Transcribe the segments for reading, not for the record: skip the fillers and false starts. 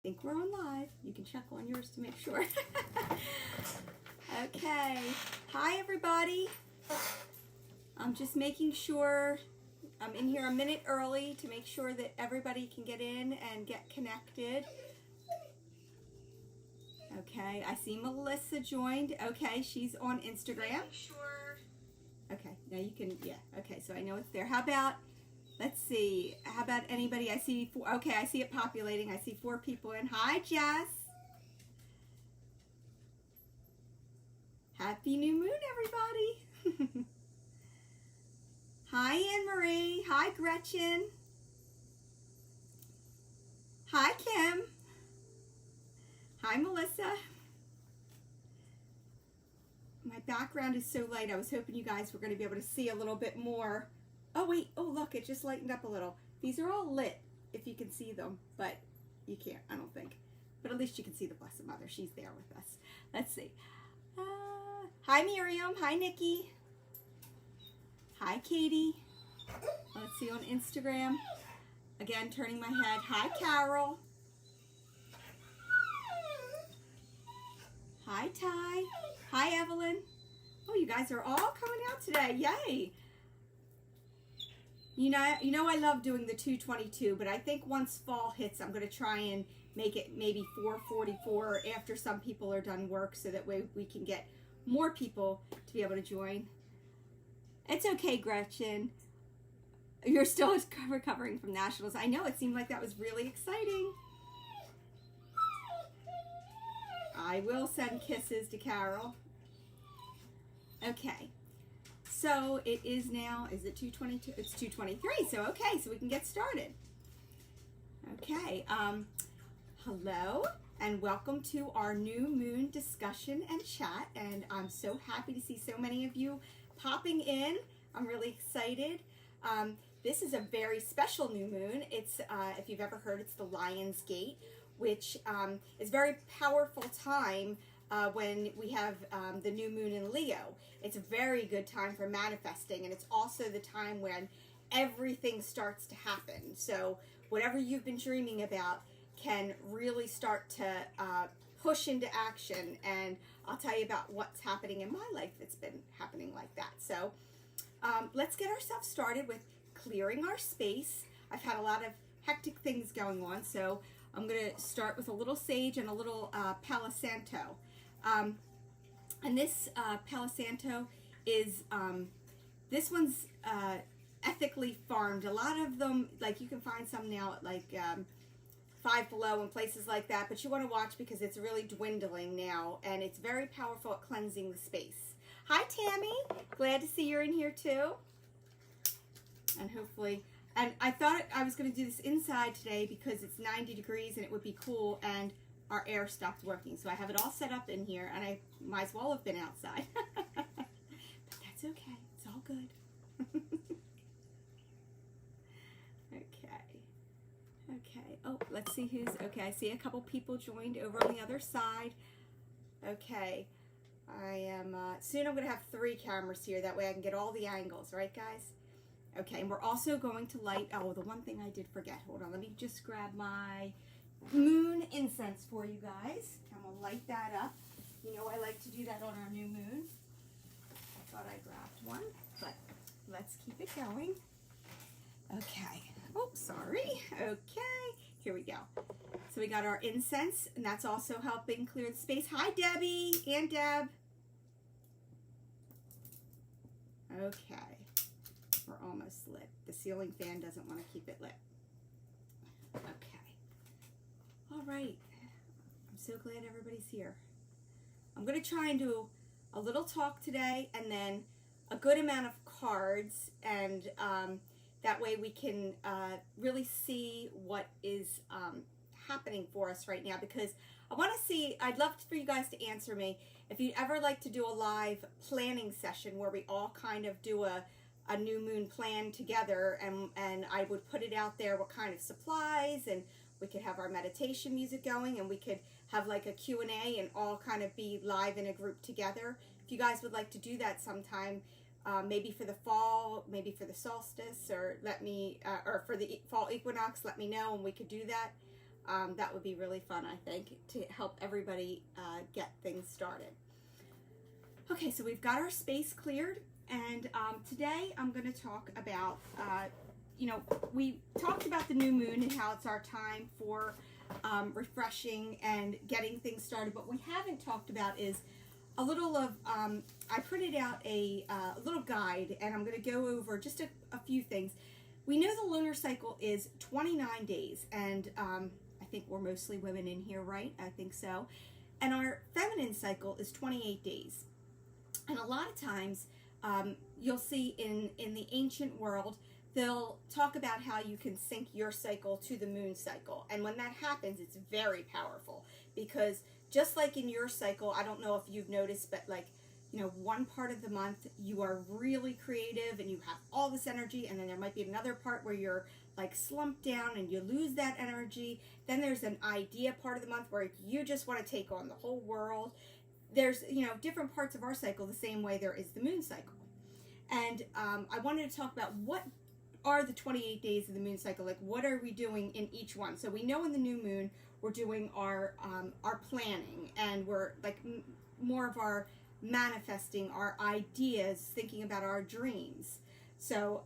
Think we're on live. You can check on yours to make sure. Okay. Hi, everybody. I'm just making sure I'm in here a minute early to make sure that everybody can get in and get connected. Okay, I see Melissa joined. Okay, she's on Instagram. Sure. Okay, now you can, yeah. Okay, so I know it's there. How about, let's see, how about anybody? I see four. Okay, I see it populating. I see 4 people in. Hi, Jess. Happy New Moon, everybody. Hi, Anne-Marie. Hi, Gretchen. Hi, Kim. Hi, Melissa. My background is so light. I was hoping you guys were going to be able to see a little bit more. Oh, wait. Oh, look. It just lightened up a little. These are all lit, if you can see them, but you can't, I don't think. But at least you can see the Blessed Mother. She's there with us. Let's see. Hi, Miriam. Hi, Nikki. Hi, Katie. Let's see on Instagram. Again, turning my head. Hi, Carol. Hi, Ty. Hi, Evelyn. Oh, you guys are all coming out today. Yay. You know I love doing the 2:22, but I think once fall hits, I'm going to try and make it maybe 4:44 after some people are done work, so that way we can get more people to be able to join. It's okay, Gretchen. You're still recovering from nationals. I know, it seemed like that was really exciting. I will send kisses to Carol. Okay. So it is now, is it 2:22? It's 2:23. So okay, so we can get started. Okay. Hello and welcome to our new moon discussion and chat. And I'm so happy to see so many of you popping in. I'm really excited. This is a very special new moon. It's, if you've ever heard, it's the Lion's Gate, which is a very powerful time when we have the new moon in Leo. It's a very good time for manifesting, and it's also the time when everything starts to happen. So whatever you've been dreaming about can really start to push into action, and I'll tell you about what's happening in my life that's been happening like that. So let's get ourselves started with clearing our space. I've had a lot of hectic things going on, so I'm going to start with a little sage and a little Palo Santo. And this Palo Santo is, this one's ethically farmed. A lot of them, like you can find some now at like Five Below and places like that, but you want to watch because it's really dwindling now, and it's very powerful at cleansing the space. Hi, Tammy. Glad to see you're in here too. And hopefully, and I thought I was going to do this inside today because it's 90 degrees and it would be cool, and our air stopped working. So I have it all set up in here, and I might as well have been outside. But that's okay. It's all good. Okay. Oh, let's see who's, okay, I see a couple people joined over on the other side. Okay. I am, soon I'm going to have 3 cameras here. That way I can get all the angles, right, guys? Okay, and we're also going to light, oh, the one thing I did forget. Hold on, let me just grab my moon incense for you guys. I'm going to light that up. You know I like to do that on our new moon. I thought I grabbed one, but let's keep it going. Okay. Oh, sorry. Okay, here we go. So we got our incense, and that's also helping clear the space. Hi, Debbie and Deb. Okay. We're almost lit. The ceiling fan doesn't want to keep it lit. Okay. All right. I'm so glad everybody's here. I'm going to try and do a little talk today, and then a good amount of cards, and that way we can really see what is happening for us right now, because I want to see, I'd love for you guys to answer me if you'd ever like to do a live planning session where we all kind of do a new moon plan together, and I would put it out there what kind of supplies, and we could have our meditation music going, and we could have like a Q&A and all kind of be live in a group together. If you guys would like to do that sometime, maybe for the fall, maybe for the solstice, or let me, or for the fall equinox, let me know and we could do that. that would be really fun, I think, to help everybody get things started. Okay, so we've got our space cleared, and today I'm going to talk about, we talked about the new moon and how it's our time for refreshing and getting things started. What we haven't talked about is a little of, I printed out a little guide, and I'm going to go over just a few things. We know the lunar cycle is 29 days, and I think we're mostly women in here, right? I think so. And our feminine cycle is 28 days. And a lot of times, you'll see in the ancient world, they'll talk about how you can sync your cycle to the moon cycle. And when that happens, it's very powerful, because just like in your cycle, I don't know if you've noticed, but like, one part of the month you are really creative and you have all this energy, and then there might be another part where you're like slumped down and you lose that energy. Then there's an idea part of the month where you just want to take on the whole world. There's, different parts of our cycle the same way there is the moon cycle. And I wanted to talk about what are the 28 days of the moon cycle, like what are we doing in each one. So we know in the new moon we're doing our planning, and we're like more of our manifesting, our ideas, thinking about our dreams. So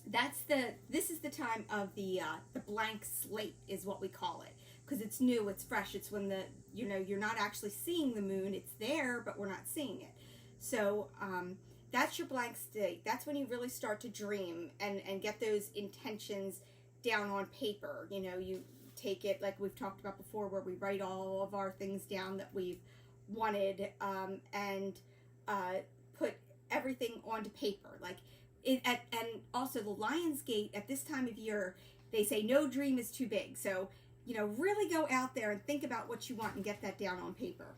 this is the time of the blank slate is what we call it, because it's new, it's fresh, it's when you're not actually seeing the moon, it's there, but we're not seeing it. So that's your blank slate. That's when you really start to dream and get those intentions down on paper. You take it, like we've talked about before, where we write all of our things down that we've wanted, and put everything onto paper. Like and also the Lion's Gate at this time of year, they say no dream is too big. So really go out there and think about what you want and get that down on paper.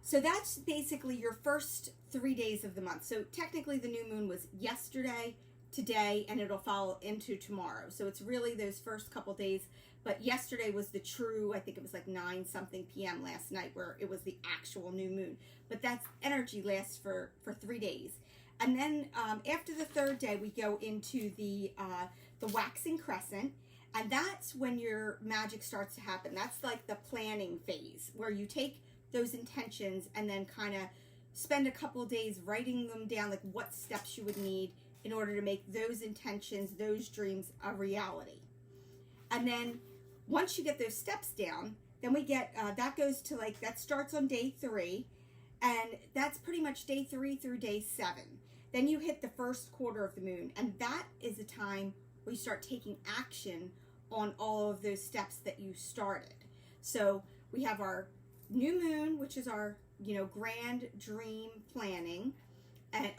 So that's basically your first 3 days of the month. So technically the new moon was yesterday, today, and it'll fall into tomorrow. So it's really those first couple days. But yesterday was the true, I think it was like 9-something p.m. last night, where it was the actual new moon. But that's energy lasts for 3 days. And then after the third day, we go into the waxing crescent. And that's when your magic starts to happen. That's like the planning phase, where you take those intentions and then kind of spend a couple of days writing them down, like what steps you would need in order to make those intentions, those dreams a reality. And then once you get those steps down, then we get, that goes to that starts on day 3, and that's pretty much day 3 through day 7. Then you hit the first quarter of the moon, and that is the time where you start taking action on all of those steps that you started. So we have our new moon, which is our, grand dream planning,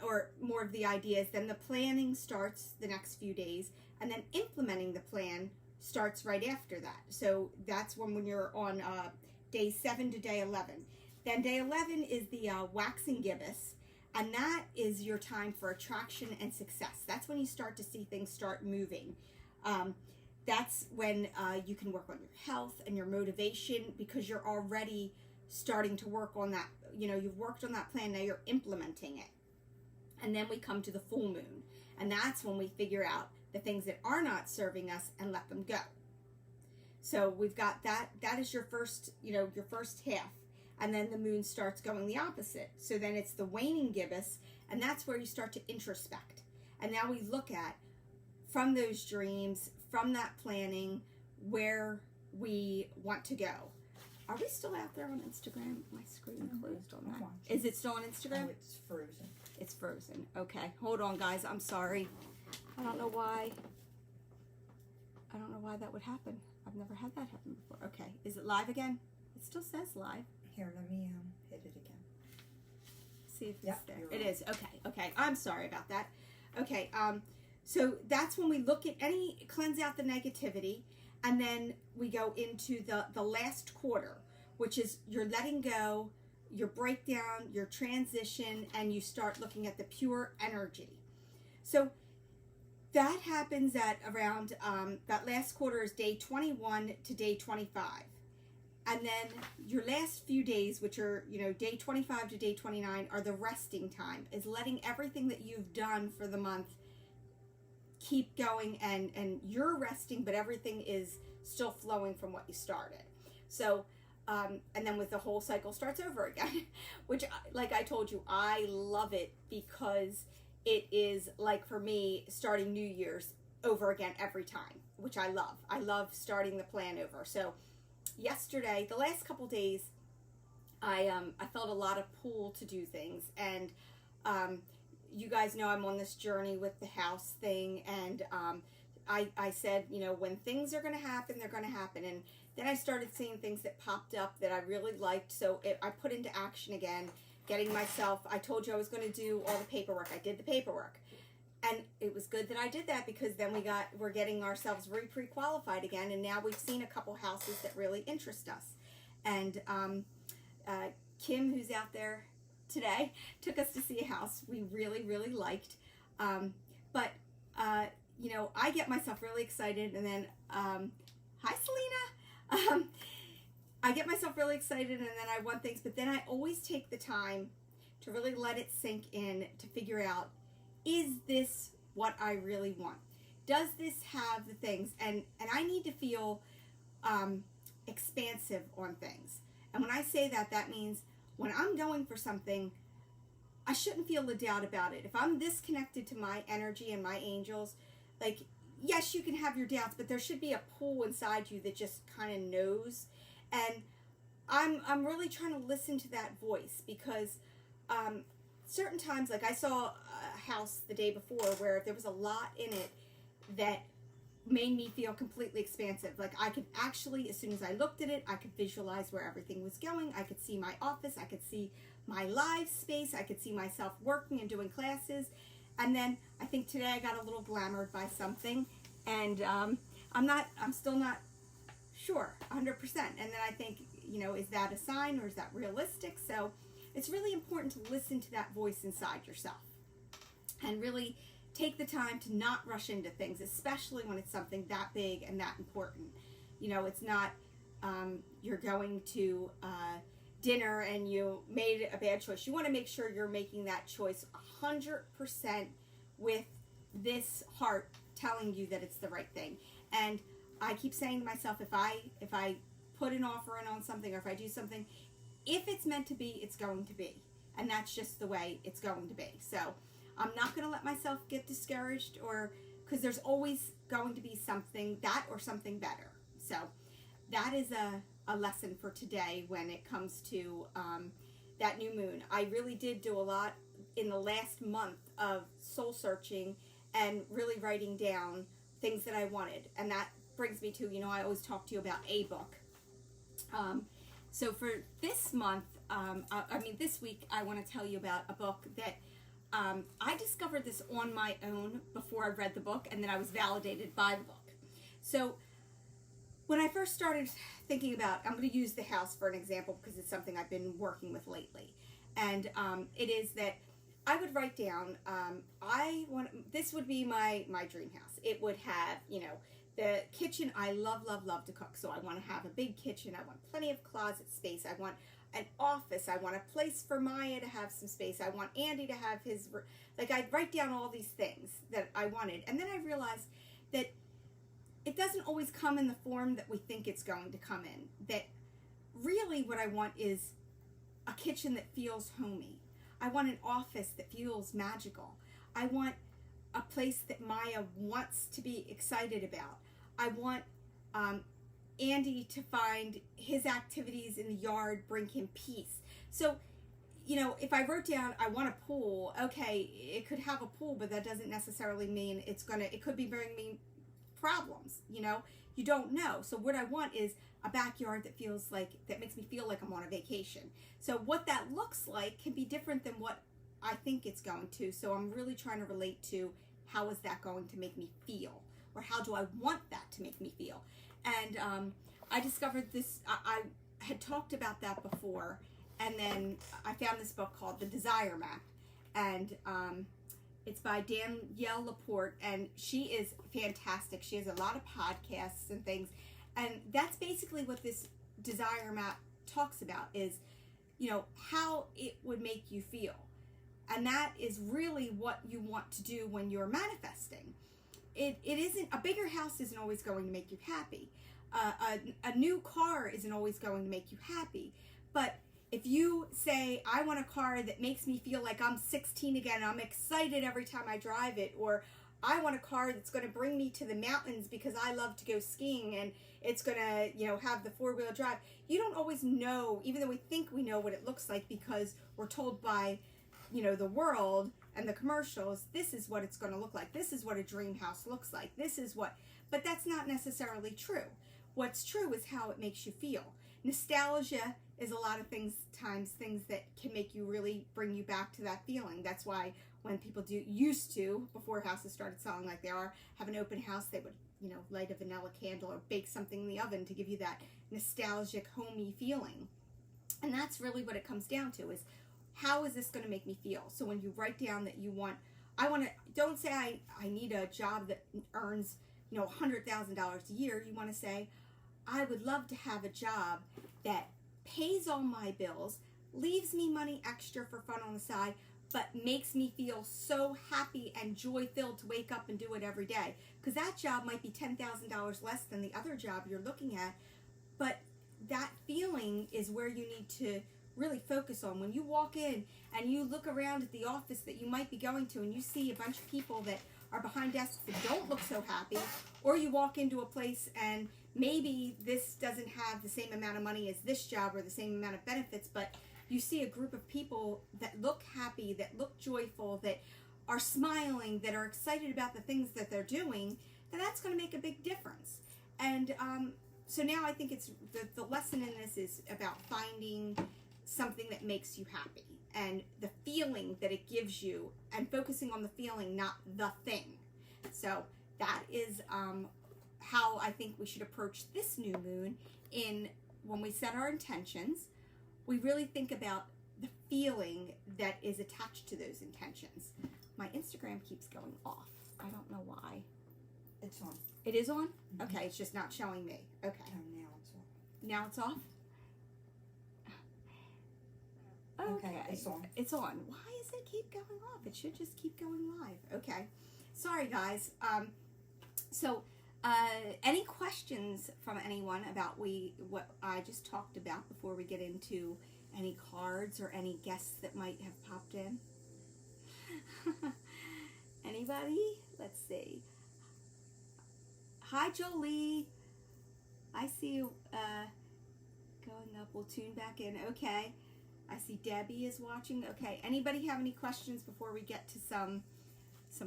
or more of the ideas. Then the planning starts the next few days, and then implementing the plan starts right after that. So that's when you're on day 7 to day 11. Then day 11 is the waxing gibbous, and that is your time for attraction and success. That's when you start to see things start moving. That's when you can work on your health and your motivation, because you're already starting to work on that. You've worked on that plan, now you're implementing it. And then we come to the full moon, and that's when we figure out the things that are not serving us and let them go. So we've got that is your first, your first half. And then the moon starts going the opposite. So then it's the waning gibbous, and that's where you start to introspect. And now we look at, from those dreams, from that planning, where we want to go. Are we still out there on Instagram? My screen closed on that. Is it still on Instagram? Oh, it's frozen. It's frozen. Okay. Hold on, guys. I'm sorry. I don't know why that would happen. I've never had that happen before. Okay. Is it live again? It still says live. Here, let me hit it again. See if it's Yep, there. you're It right. is. Okay. I'm sorry about that. Okay. So that's when we look at cleanse out the negativity, and then we go into the last quarter, which is your letting go, your breakdown, your transition, and you start looking at the pure energy. So that happens at around, that last quarter is day 21 to day 25. And then your last few days, which are, day 25 to day 29, are the resting time, is letting everything that you've done for the month keep going, and you're resting, but everything is still flowing from what you started. So, and then with the whole cycle starts over again, which, like I told you, I love it because it is like, for me, starting New Year's over again every time, which I love. I love starting the plan over. So yesterday, the last couple days, I felt a lot of pull to do things, and you guys know I'm on this journey with the house thing, and I said, you know, when things are going to happen, they're going to happen. And then I started seeing things that popped up that I really liked, so I put into action again, getting myself, I told you I was going to do all the paperwork. I did the paperwork. And it was good that I did that, because then we're getting ourselves pre-qualified again, and now we've seen a couple houses that really interest us. And Kim, who's out there today, took us to see a house we really, really liked. But you know, I get myself really excited, and then, hi Selena! I get myself really excited, and then I want things, but then I always take the time to really let it sink in, to figure out, is this what I really want? Does this have the things? And I need to feel expansive on things. And when I say that, that means when I'm going for something, I shouldn't feel a doubt about it. If I'm this connected to my energy and my angels, like, yes, you can have your doubts, but there should be a pull inside you that just kind of knows. And I'm really trying to listen to that voice, because certain times, like I saw a house the day before where there was a lot in it that made me feel completely expansive. Like, I could actually, as soon as I looked at it, I could visualize where everything was going. I could see my office. I could see my live space. I could see myself working and doing classes. And then I think today I got a little glamored by something, and I'm still not sure 100%. And then I think, you know, is that a sign, or is that realistic? So it's really important to listen to that voice inside yourself, and really take the time to not rush into things, especially when it's something that big and that important. You know, it's not you're going to dinner and you made a bad choice. You want to make sure you're making that choice 100% with this heart telling you that it's the right thing. And I keep saying to myself, if I put an offer in on something, or if I do something, if it's meant to be, it's going to be. And that's just the way it's going to be. So I'm not going to let myself get discouraged, or because there's always going to be something that or something better. So that is a lesson for today when it comes to that new moon. I really did do a lot in the last month of soul searching and really writing down things that I wanted. And that brings me to, you know, I always talk to you about a book. So for this month, this week, I want to tell you about a book that I discovered this on my own before I read the book, and then I was validated by the book. So when I first started thinking about, I'm going to use the house for an example because it's something I've been working with lately. And it is that I would write down, this would be my dream house. It would have, you know, the kitchen. I love to cook. So I want to have a big kitchen. I want plenty of closet space. I want an office. I want a place for Maya to have some space. I want Andy to have his, like, I'd write down all these things that I wanted. And then I realized that it doesn't always come in the form that we think it's going to come in. That really what I want is a kitchen that feels homey. I want an office that feels magical. I want a place that Maya wants to be excited about. I want Andy to find his activities in the yard bring him peace. So, you know, if I wrote down, I want a pool, okay, it could have a pool, but that doesn't necessarily mean it could be bringing me problems, you know? You don't know. So what I want is a backyard that makes me feel like I'm on a vacation. So what that looks like can be different than what I think it's going to. So I'm really trying to relate to, how is that going to make me feel? Or how do I want that to make me feel? And I discovered this, I had talked about that before, and then I found this book called The Desire Map, and it's by Danielle Laporte, and she is fantastic. She has a lot of podcasts and things, and that's basically what this Desire Map talks about is, you know, how it would make you feel. And that is really what you want to do when you're manifesting. It isn't, a bigger house isn't always going to make you happy. a new car isn't always going to make you happy. But if you say, I want a car that makes me feel like I'm 16 again, I'm excited every time I drive it, or I want a car that's going to bring me to the mountains because I love to go skiing and it's going to, have the four-wheel drive. You don't always know, even though we think we know what it looks like because we're told by, the world and the commercials, this is what it's going to look like. This is what a dream house looks like. But that's not necessarily true. What's true is how it makes you feel. Nostalgia is a lot of things that can make you really bring you back to that feeling. That's why when people used to, before houses started selling like they are, have an open house, they would, light a vanilla candle or bake something in the oven to give you that nostalgic, homey feeling. And that's really what it comes down to, is how is this going to make me feel? So when you write down that don't say I need a job that earns, $100,000 a year. You want to say, I would love to have a job that pays all my bills, leaves me money extra for fun on the side, but makes me feel so happy and joy-filled to wake up and do it every day. Because that job might be $10,000 less than the other job you're looking at, but that feeling is where you need to really focus on. When you walk in and you look around at the office that you might be going to and you see a bunch of people that are behind desks that don't look so happy, or you walk into a place and maybe this doesn't have the same amount of money as this job or the same amount of benefits, but you see a group of people that look happy, that look joyful, that are smiling, that are excited about the things that they're doing, then that's going to make a big difference. And so now I think it's the lesson in this is about finding something that makes you happy and the feeling that it gives you, and focusing on the feeling, not the thing. So that is how I think we should approach this new moon. When we set our intentions, we really think about the feeling that is attached to those intentions. My Instagram keeps going off. I don't know why. It's on. It is on? Mm-hmm. Okay, it's just not showing me. Okay. No, now it's on. Now it's off? Okay, it's on. It's on. Why does it keep going off? It should just keep going live. Okay. Sorry, guys. Any questions from anyone about what I just talked about before we get into any cards or any guests that might have popped in? Anybody? Let's see. Hi, Jolie. I see you going up. We'll tune back in. Okay. I see Debbie is watching. Okay. Anybody have any questions before we get to some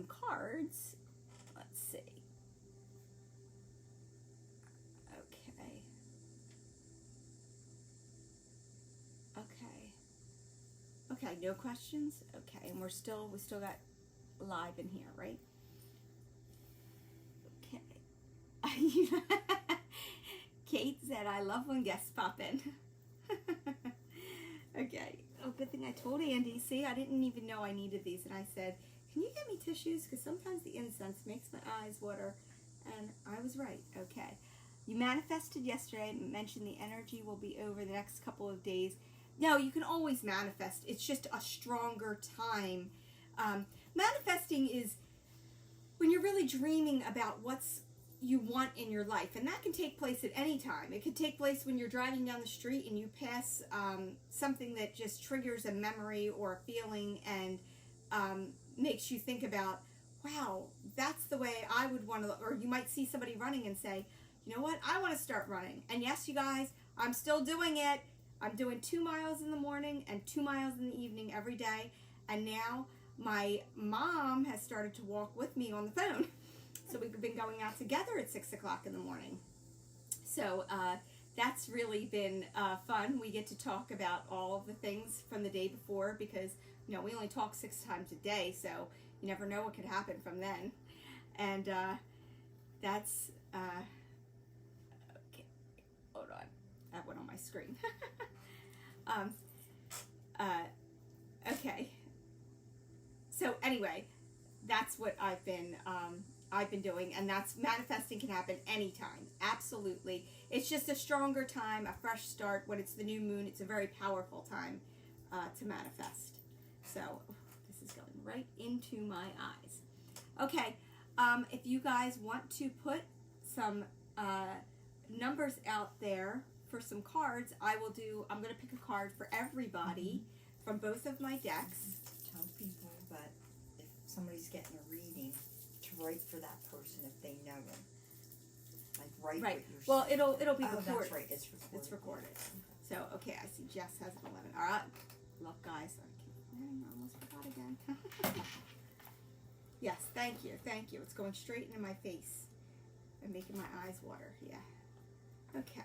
cards? Let's see. Okay. Okay, no questions? Okay, and we still got live in here, right? Okay. Kate said, I love when guests pop in. Okay. Oh, good thing I told Andy. See, I didn't even know I needed these. And I said, can you get me tissues? Because sometimes the incense makes my eyes water. And I was right. Okay. You manifested yesterday. Mentioned the energy will be over the next couple of days. No, you can always manifest. It's just a stronger time. Manifesting is when you're really dreaming about what's you want in your life, and that can take place at any time. It could take place when you're driving down the street and you pass something that just triggers a memory or a feeling and makes you think about, wow, that's the way I would want to. Or you might see somebody running and say, you know what, I want to start running. And yes, you guys, I'm still doing it. I'm doing 2 miles in the morning and 2 miles in the evening every day. And now my mom has started to walk with me on the phone. So we've been going out together at 6 o'clock in the morning. So that's really been fun. We get to talk about all of the things from the day before because, we only talk 6 times a day. So you never know what could happen from then. And that's, okay, hold on. That went on my screen. Okay. So anyway, that's what I've been doing, and that's manifesting can happen anytime. Absolutely. It's just a stronger time, a fresh start. When it's the new moon, it's a very powerful time to manifest. So this is going right into my eyes. Okay. If you guys want to put some numbers out there for some cards, I'm going to pick a card for everybody from both of my decks. Tell people that if somebody's getting a reading, to write for that person if they know them. Like write Right. what you're Well, saying. it'll be Oh, recorded. that's right. It's recorded. It's recorded. So, okay, I see Jess has an 11. All right. Look, guys, I almost forgot again. Yes, thank you. Thank you. It's going straight into my face and making my eyes water. Yeah. Okay.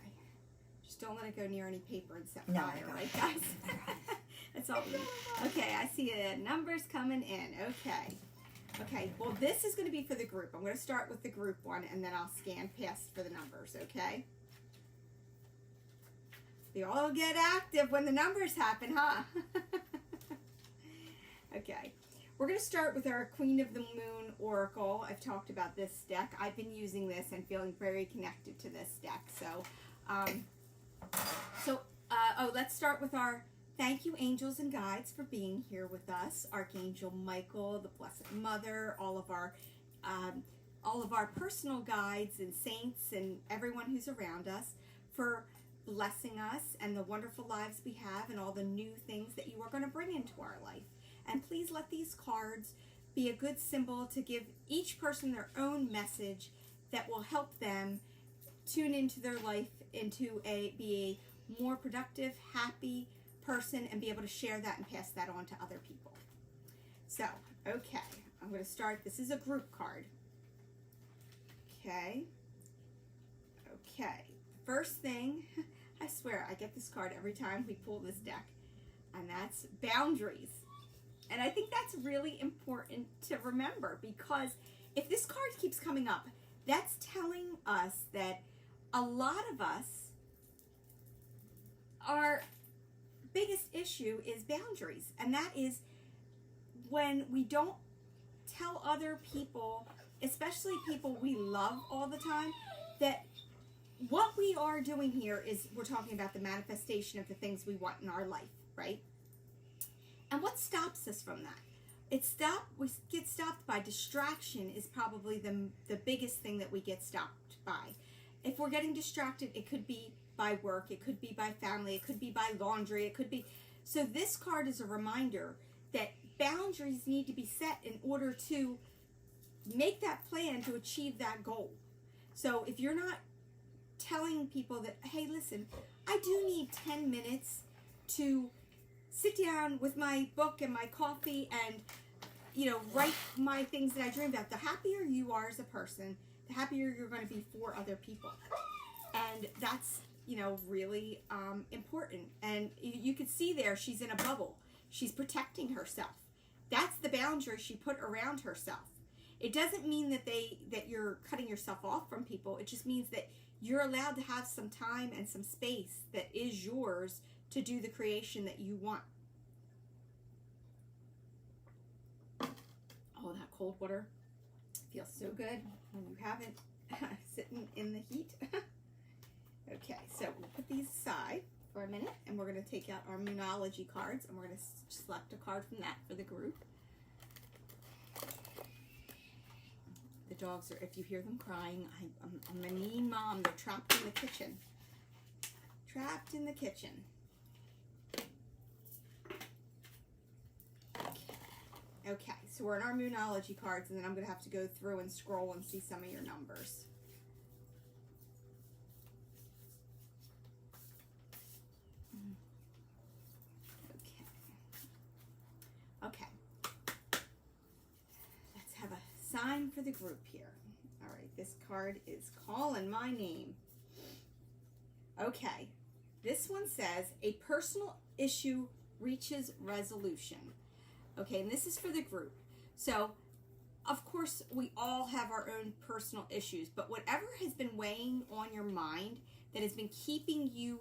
Just don't let it go near any paper and set No, fire, no. right, guys? That's all we need. Okay, I see numbers coming in. Okay. Okay, well, this is going to be for the group. I'm going to start with the group one, and then I'll scan past for the numbers, okay? They all get active when the numbers happen, huh? Okay. We're going to start with our Queen of the Moon Oracle. I've talked about this deck. I've been using this and feeling very connected to this deck. So, let's start with our thank you, angels and guides, for being here with us. Archangel Michael, the Blessed Mother, all of our personal guides and saints and everyone who's around us for blessing us and the wonderful lives we have and all the new things that you are going to bring into our life. And please let these cards be a good symbol to give each person their own message that will help them tune into their life into be a more productive, happy person and be able to share that and pass that on to other people. So, okay, I'm going to start. This is a group card. Okay. First thing, I swear I get this card every time we pull this deck, and that's boundaries. And I think that's really important to remember, because if this card keeps coming up, that's telling us that a lot of us, our biggest issue is boundaries. And that is when we don't tell other people, especially people we love all the time, that what we are doing here is we're talking about the manifestation of the things we want in our life, right? And what stops us from that? We get stopped by distraction is probably the biggest thing that we get stopped by. If we're getting distracted, it could be by work, it could be by family, it could be by laundry, it could be... So this card is a reminder that boundaries need to be set in order to make that plan to achieve that goal. So if you're not telling people that, hey, listen, I do need 10 minutes to sit down with my book and my coffee and, write my things that I dream about. The happier you are as a person, the happier you're going to be for other people. And that's, really important. And you can see there, she's in a bubble. She's protecting herself. That's the boundary she put around herself. It doesn't mean that you're cutting yourself off from people. It just means that you're allowed to have some time and some space that is yours to do the creation that you want. Oh, that cold water feels so good when you have it sitting in the heat. Okay, so we'll put these aside for a minute, and we're going to take out our Moonology cards, and we're going to select a card from that for the group. The dogs are, if you hear them crying, I'm a mean mom. They're trapped in the kitchen. Trapped in the kitchen. Okay, so we're in our Moonology cards, and then I'm going to have to go through and scroll and see some of your numbers. Okay. Let's have a sign for the group here. All right, this card is calling my name. Okay, this one says, a personal issue reaches resolution. Okay, and this is for the group. So, of course, we all have our own personal issues, but whatever has been weighing on your mind that has been keeping you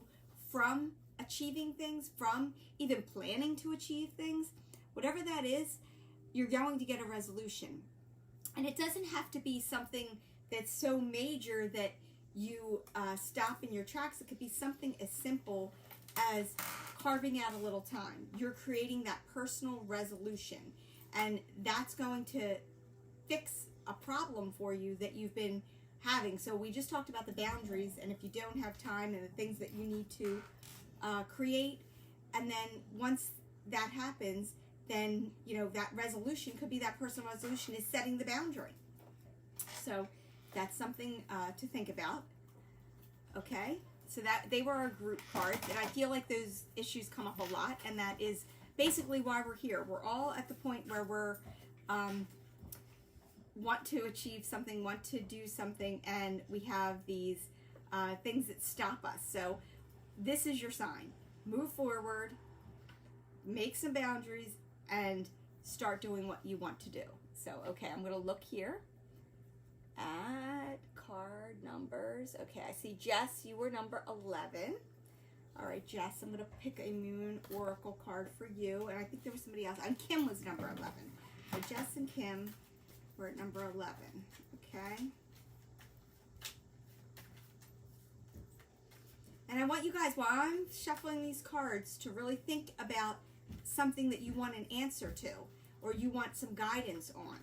from achieving things, from even planning to achieve things, whatever that is, you're going to get a resolution. And it doesn't have to be something that's so major that you stop in your tracks. It could be something as simple as carving out a little time. You're creating that personal resolution, and that's going to fix a problem for you that you've been having. So we just talked about the boundaries, and if you don't have time and the things that you need to create, and then once that happens, then that resolution could be that personal resolution is setting the boundary. So that's something to think about. Okay, so that they were our group cards, and I feel like those issues come up a lot, and that is basically why we're here. We're all at the point where we're want to achieve something, want to do something, and we have these things that stop us. So this is your sign. Move forward, make some boundaries, and start doing what you want to do. So, okay, I'm going to look here at card numbers. Okay, I see Jess, you were number 11. All right, Jess, I'm going to pick a Moon Oracle card for you. And I think there was somebody else. And Kim was number 11. So Jess and Kim were at number 11. Okay. And I want you guys, while I'm shuffling these cards, to really think about something that you want an answer to, or you want some guidance on.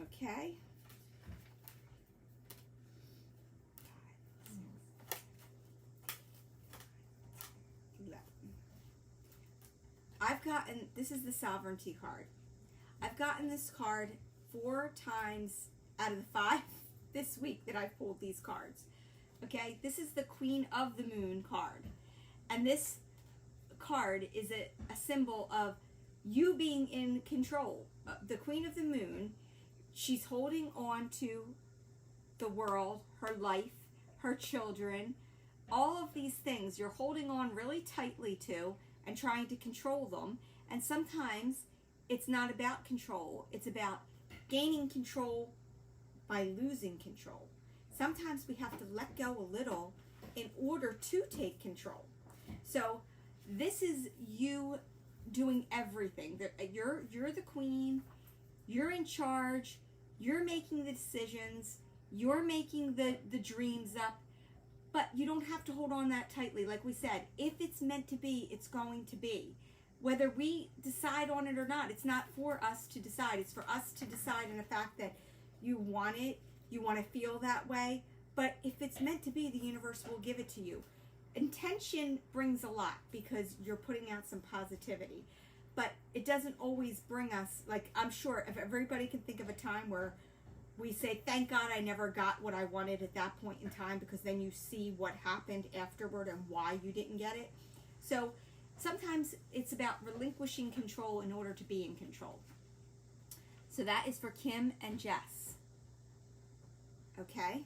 Okay? I've gotten, this is the Sovereignty card. I've gotten this card 4 times out of the 5 this week that I've pulled these cards. Okay, this is the Queen of the Moon card. And this card is a symbol of you being in control. The Queen of the Moon, she's holding on to the world, her life, her children, all of these things you're holding on really tightly to and trying to control them. And sometimes it's not about control. It's about gaining control by losing control. Sometimes we have to let go a little in order to take control. So this is you doing everything. You're the queen. You're in charge. You're making the decisions. You're making the dreams up. But you don't have to hold on that tightly. Like we said, if it's meant to be, it's going to be. Whether we decide on it or not, it's not for us to decide. It's for us to decide in the fact that you want it. You want to feel that way, but if it's meant to be, the universe will give it to you. Intention brings a lot because you're putting out some positivity, but it doesn't always bring us, like, I'm sure if everybody can think of a time where we say, thank God I never got what I wanted at that point in time, because then you see what happened afterward and why you didn't get it. So sometimes it's about relinquishing control in order to be in control. So that is for Kim and Jess. Okay.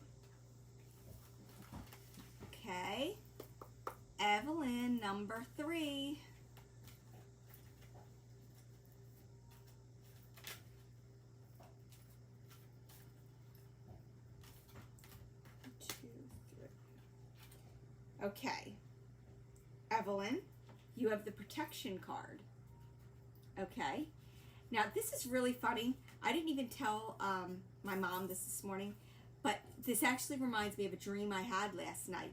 Okay. Evelyn, number 3. Okay. Evelyn, you have the protection card. Okay. Now, this is really funny. I didn't even tell my mom this morning. But this actually reminds me of a dream I had last night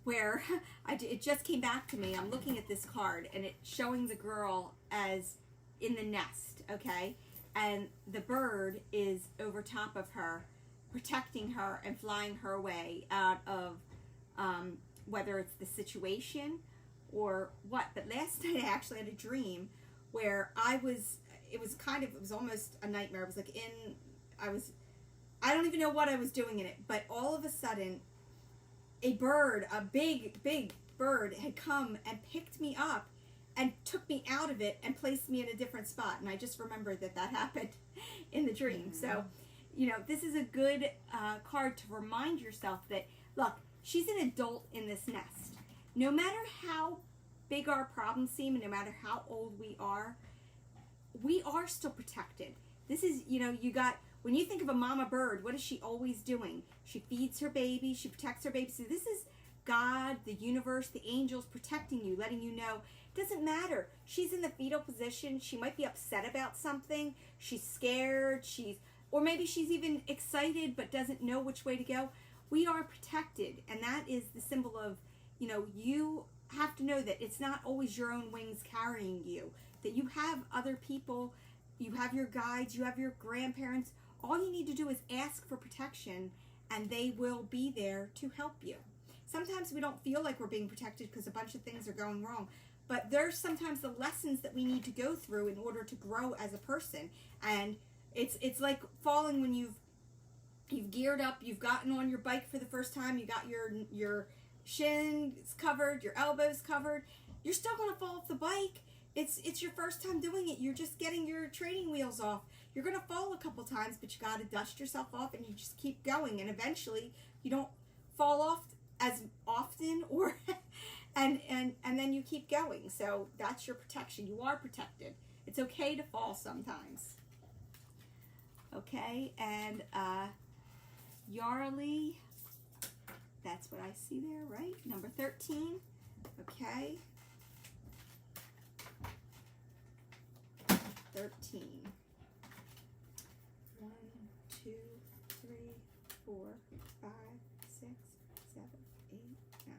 where it just came back to me. I'm looking at this card and it's showing the girl as in the nest, okay? And the bird is over top of her, protecting her and flying her away out of whether it's the situation or what. But last night I actually had a dream where it was almost a nightmare. I don't even know what I was doing in it, but all of a sudden, a bird, a big bird, had come and picked me up and took me out of it and placed me in a different spot. And I just remembered that happened in the dream. Mm-hmm. So, this is a good card to remind yourself that, look, she's an adult in this nest. No matter how big our problems seem and no matter how old we are still protected. This is, when you think of a mama bird, what is she always doing? She feeds her baby. She protects her baby. So this is God, the universe, the angels protecting you, letting you know it doesn't matter. She's in the fetal position. She might be upset about something. She's scared. Or maybe she's even excited but doesn't know which way to go. We are protected. And that is the symbol of, you have to know that it's not always your own wings carrying you. That you have other people, you have your guides, you have your grandparents all you need to do is ask for protection, and they will be there to help you. Sometimes we don't feel like we're being protected because a bunch of things are going wrong, but there's sometimes the lessons that we need to go through in order to grow as a person. And it's like falling when you've geared up, you've gotten on your bike for the first time, you got your shins covered, your elbows covered. You're still going to fall off the bike. It's your first time doing it. You're just getting your training wheels off. You're going to fall a couple times, but you got to dust yourself off, and you just keep going, and eventually you don't fall off as often, or and then you keep going. So that's your protection. You are protected. It's okay to fall sometimes. Okay, and Yarly, that's what I see there, right? Number 13. Okay. 13. 1, 2, 3, 4, 5, 6, 7, 8, 9,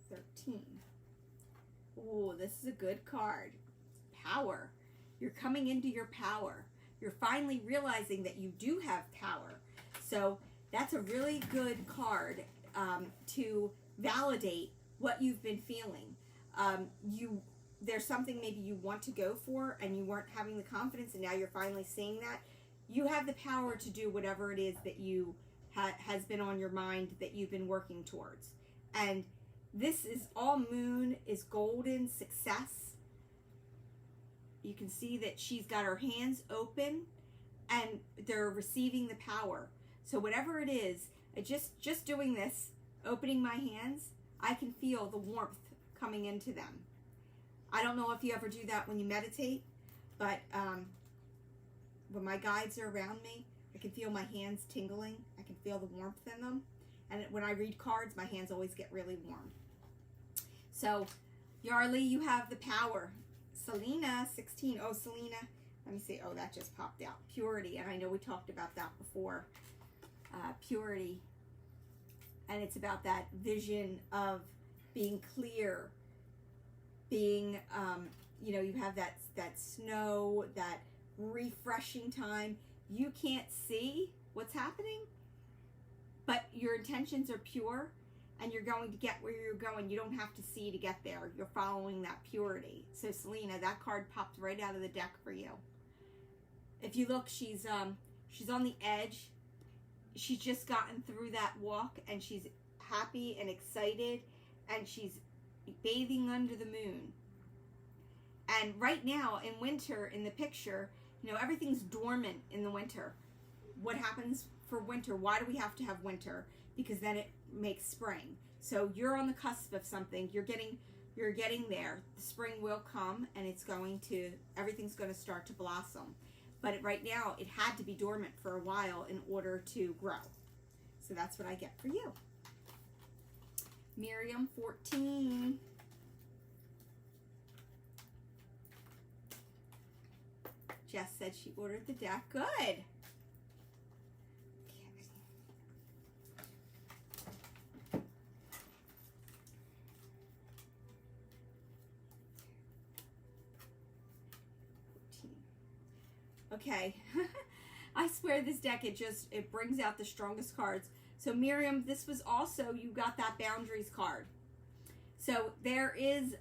10, 13. Oh, this is a good card. Power. You're coming into your power. You're finally realizing that you do have power. So that's a really good card to validate what you've been feeling. There's something maybe you want to go for and you weren't having the confidence, and now you're finally seeing that. You have the power to do whatever it is that you has been on your mind that you've been working towards. And this is all moon is golden success. You can see that she's got her hands open and they're receiving the power. So whatever it is, just doing this, opening my hands, I can feel the warmth coming into them. I don't know if you ever do that when you meditate, but when my guides are around me, I can feel my hands tingling. I can feel the warmth in them. And when I read cards, my hands always get really warm. So, Yarly, you have the power. Selena, 16. Oh, Selena, let me see. Oh, that just popped out. Purity, and I know we talked about that before. Purity. And it's about that vision of being clear, being, you have that snow, that refreshing time. You can't see what's happening, but your intentions are pure, and you're going to get where you're going. You don't have to see to get there. You're following that purity. So Selena, that card popped right out of the deck for you. If you look, she's on the edge. She's just gotten through that walk, and she's happy and excited, and she's bathing under the moon. And right now in winter, in the picture, everything's dormant in the winter. What happens for winter? Why do we have to have winter? Because then it makes spring. So you're on the cusp of something. You're getting there. The spring will come, and everything's going to start to blossom. But right now, it had to be dormant for a while in order to grow. So that's what I get for you. Miriam, 14. Jess said she ordered the deck. Good. Okay. 14. Okay. I swear this deck, it brings out the strongest cards. So Miriam, this was also, you got that boundaries card. So there is,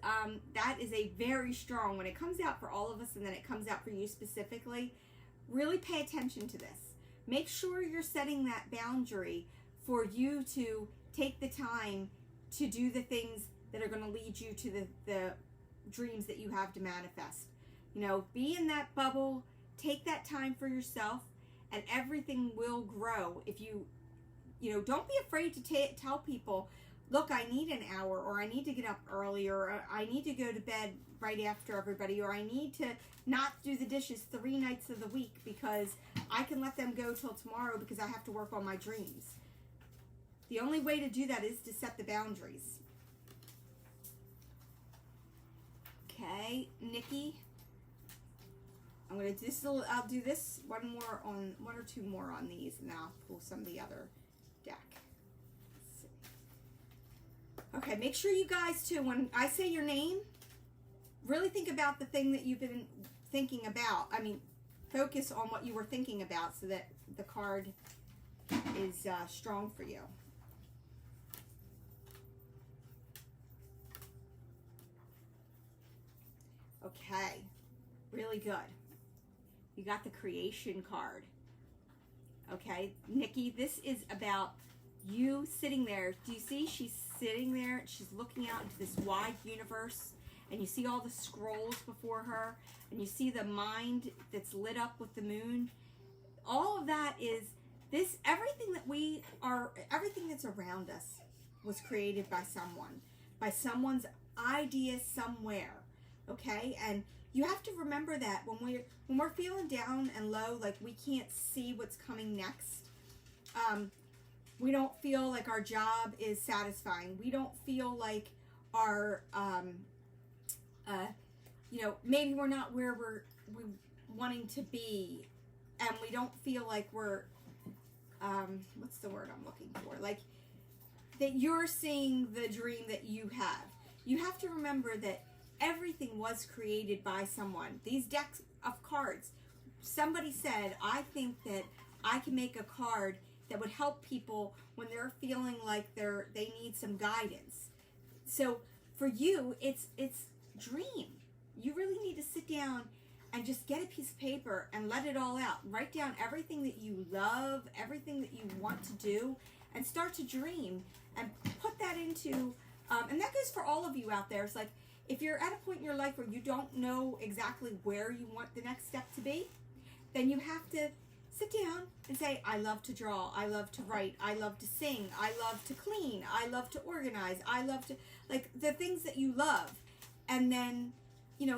that is a very strong, when it comes out for all of us and then it comes out for you specifically, really pay attention to this. Make sure you're setting that boundary for you to take the time to do the things that are going to lead you to the dreams that you have to manifest. Be in that bubble, take that time for yourself, and everything will grow. If don't be afraid to tell people, look, I need an hour, or I need to get up early, or I need to go to bed right after everybody, or I need to not do the dishes 3 nights of the week because I can let them go till tomorrow because I have to work on my dreams. The only way to do that is to set the boundaries. Okay, Nikki. I'll do this one or two more on these, and then I'll pull some of the other deck. Okay, make sure you guys too, when I say your name, really think about the thing that you've been thinking about. focus on what you were thinking about so that the card is strong for you. Okay, really good. You got the creation card. Okay, Nikki, this is about you sitting there. Do you see she's sitting there? She's looking out into this wide universe, and you see all the scrolls before her, and you see the mind that's lit up with the moon. All of that is this, everything that we are, everything that's around us was created by someone's idea somewhere. Okay, and you have to remember that when we're feeling down and low, like we can't see what's coming next. We don't feel like our job is satisfying. We don't feel like our, maybe we're not where we're wanting to be, and we don't feel like we're, what's the word I'm looking for? Like that you're seeing the dream that you have. You have to remember that everything was created by someone. These decks of cards, somebody said, I think that I can make a card that would help people when they're feeling like they need some guidance. So for you, it's dream. You really need to sit down and just get a piece of paper and let it all out. Write down everything that you love, everything that you want to do, and start to dream and put that into, and that goes for all of you out there. It's like, if you're at a point in your life where you don't know exactly where you want the next step to be, then you have to sit down and say, I love to draw, I love to write, I love to sing, I love to clean, I love to organize, I love to, like, the things that you love. And then,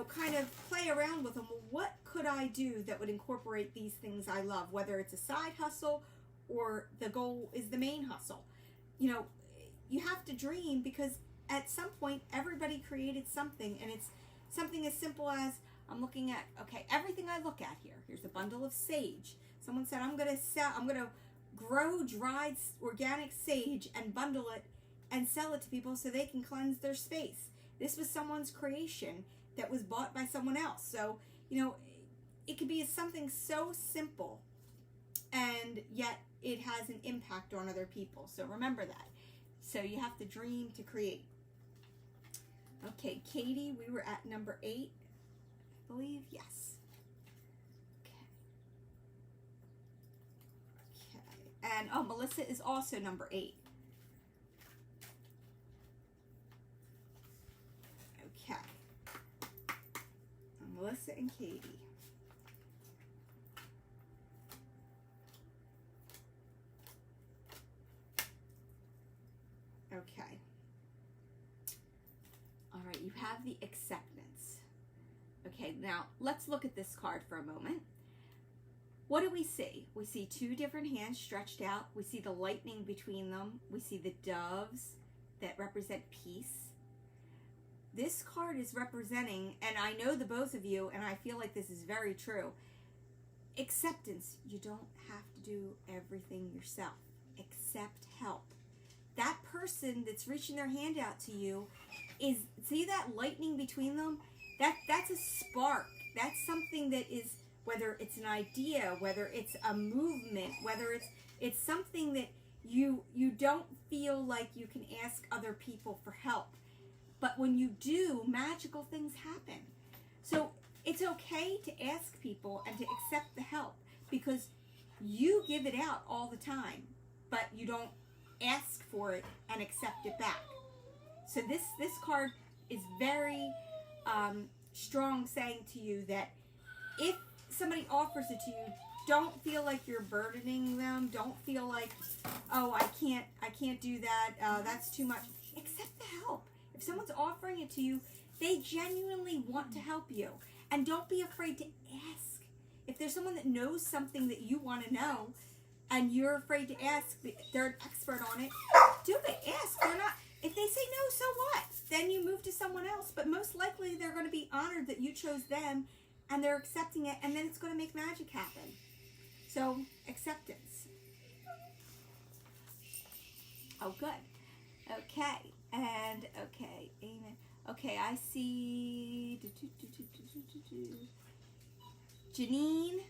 kind of play around with them. Well, what could I do that would incorporate these things I love, whether it's a side hustle or the goal is the main hustle. You have to dream, because at some point everybody created something, and it's something as simple as, I'm looking at, okay, everything I look at here. Here's a bundle of sage. Someone said, I'm going to grow dried organic sage and bundle it and sell it to people so they can cleanse their space. This was someone's creation that was bought by someone else. So, it could be something so simple, and yet it has an impact on other people. So remember that. So you have to dream to create. Okay, Katie, we were at number 8, I believe. Yes. Okay. And Melissa is also number 8. Okay. Melissa and Katie. Okay. All right, you have the acceptance. Okay, now let's look at this card for a moment. What do we see? We see 2 different hands stretched out. We see the lightning between them. We see the doves that represent peace. This card is representing, and I know the both of you, and I feel like this is very true, acceptance. You don't have to do everything yourself. Accept help. That person that's reaching their hand out to you is, see that lightning between them? That's a spark. That's something that is, whether it's an idea, whether it's a movement, whether it's something that you don't feel like you can ask other people for help. But when you do, magical things happen. So it's okay to ask people and to accept the help, because you give it out all the time, but you don't ask for it and accept it back. So this card is very strong, saying to you that if somebody offers it to you, don't feel like you're burdening them. Don't feel like, oh, I can't do that. That's too much. Accept the help. If someone's offering it to you, they genuinely want to help you. And don't be afraid to ask. If there's someone that knows something that you want to know, and you're afraid to ask, they're an expert on it, do it. Ask. They're not. If they say no, so what? Then you move to someone else. But most likely they're going to be honored that you chose them, and they're accepting it, and then it's going to make magic happen. So, acceptance. Oh, good. Okay. And, okay. Amen. Okay, I see Janine.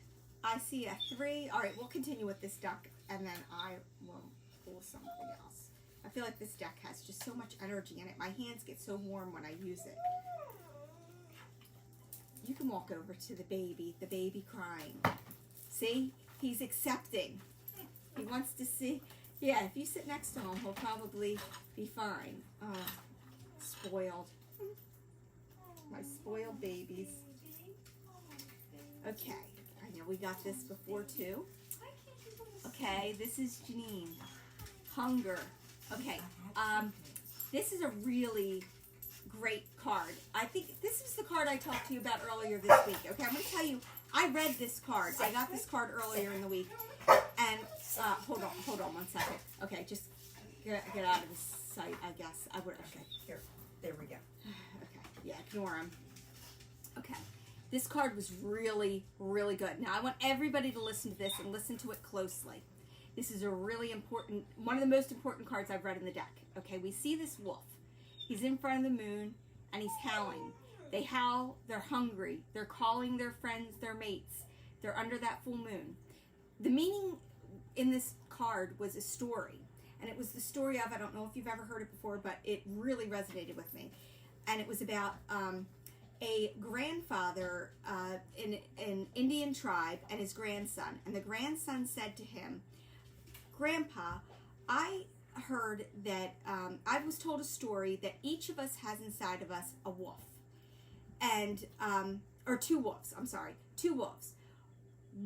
I see a 3. All right, we'll continue with this deck, and then I will pull something else. I feel like this deck has just so much energy in it. My hands get so warm when I use it. You can walk over to the baby crying. See? He's accepting. He wants to see. Yeah, if you sit next to him, he'll probably be fine. Oh, spoiled. My spoiled babies. Okay, I know we got this before too. Okay, this is Janine. Hunger. Okay, this is a really great card. I think this is the card I talked to you about earlier this week. Okay, I'm going to tell you, I read this card. I got this card earlier in the week. And, hold on 1 second. Okay, just get out of this sight, I guess. I would. Okay, here. There we go. Okay, yeah, ignore him. Okay, this card was really, really good. Now, I want everybody to listen to this and listen to it closely. This is a really important, one of the most important cards I've read in the deck. Okay, we see this wolf. He's in front of the moon, and he's howling. They howl, they're hungry. They're calling their friends, their mates. They're under that full moon. The meaning in this card was a story. And it was the story of, I don't know if you've ever heard it before, but it really resonated with me. And it was about a grandfather in an Indian tribe and his grandson. And the grandson said to him, "Grandpa, I heard that, I was told a story that each of us has inside of us a wolf. And, or 2 wolves, I'm sorry, 2 wolves.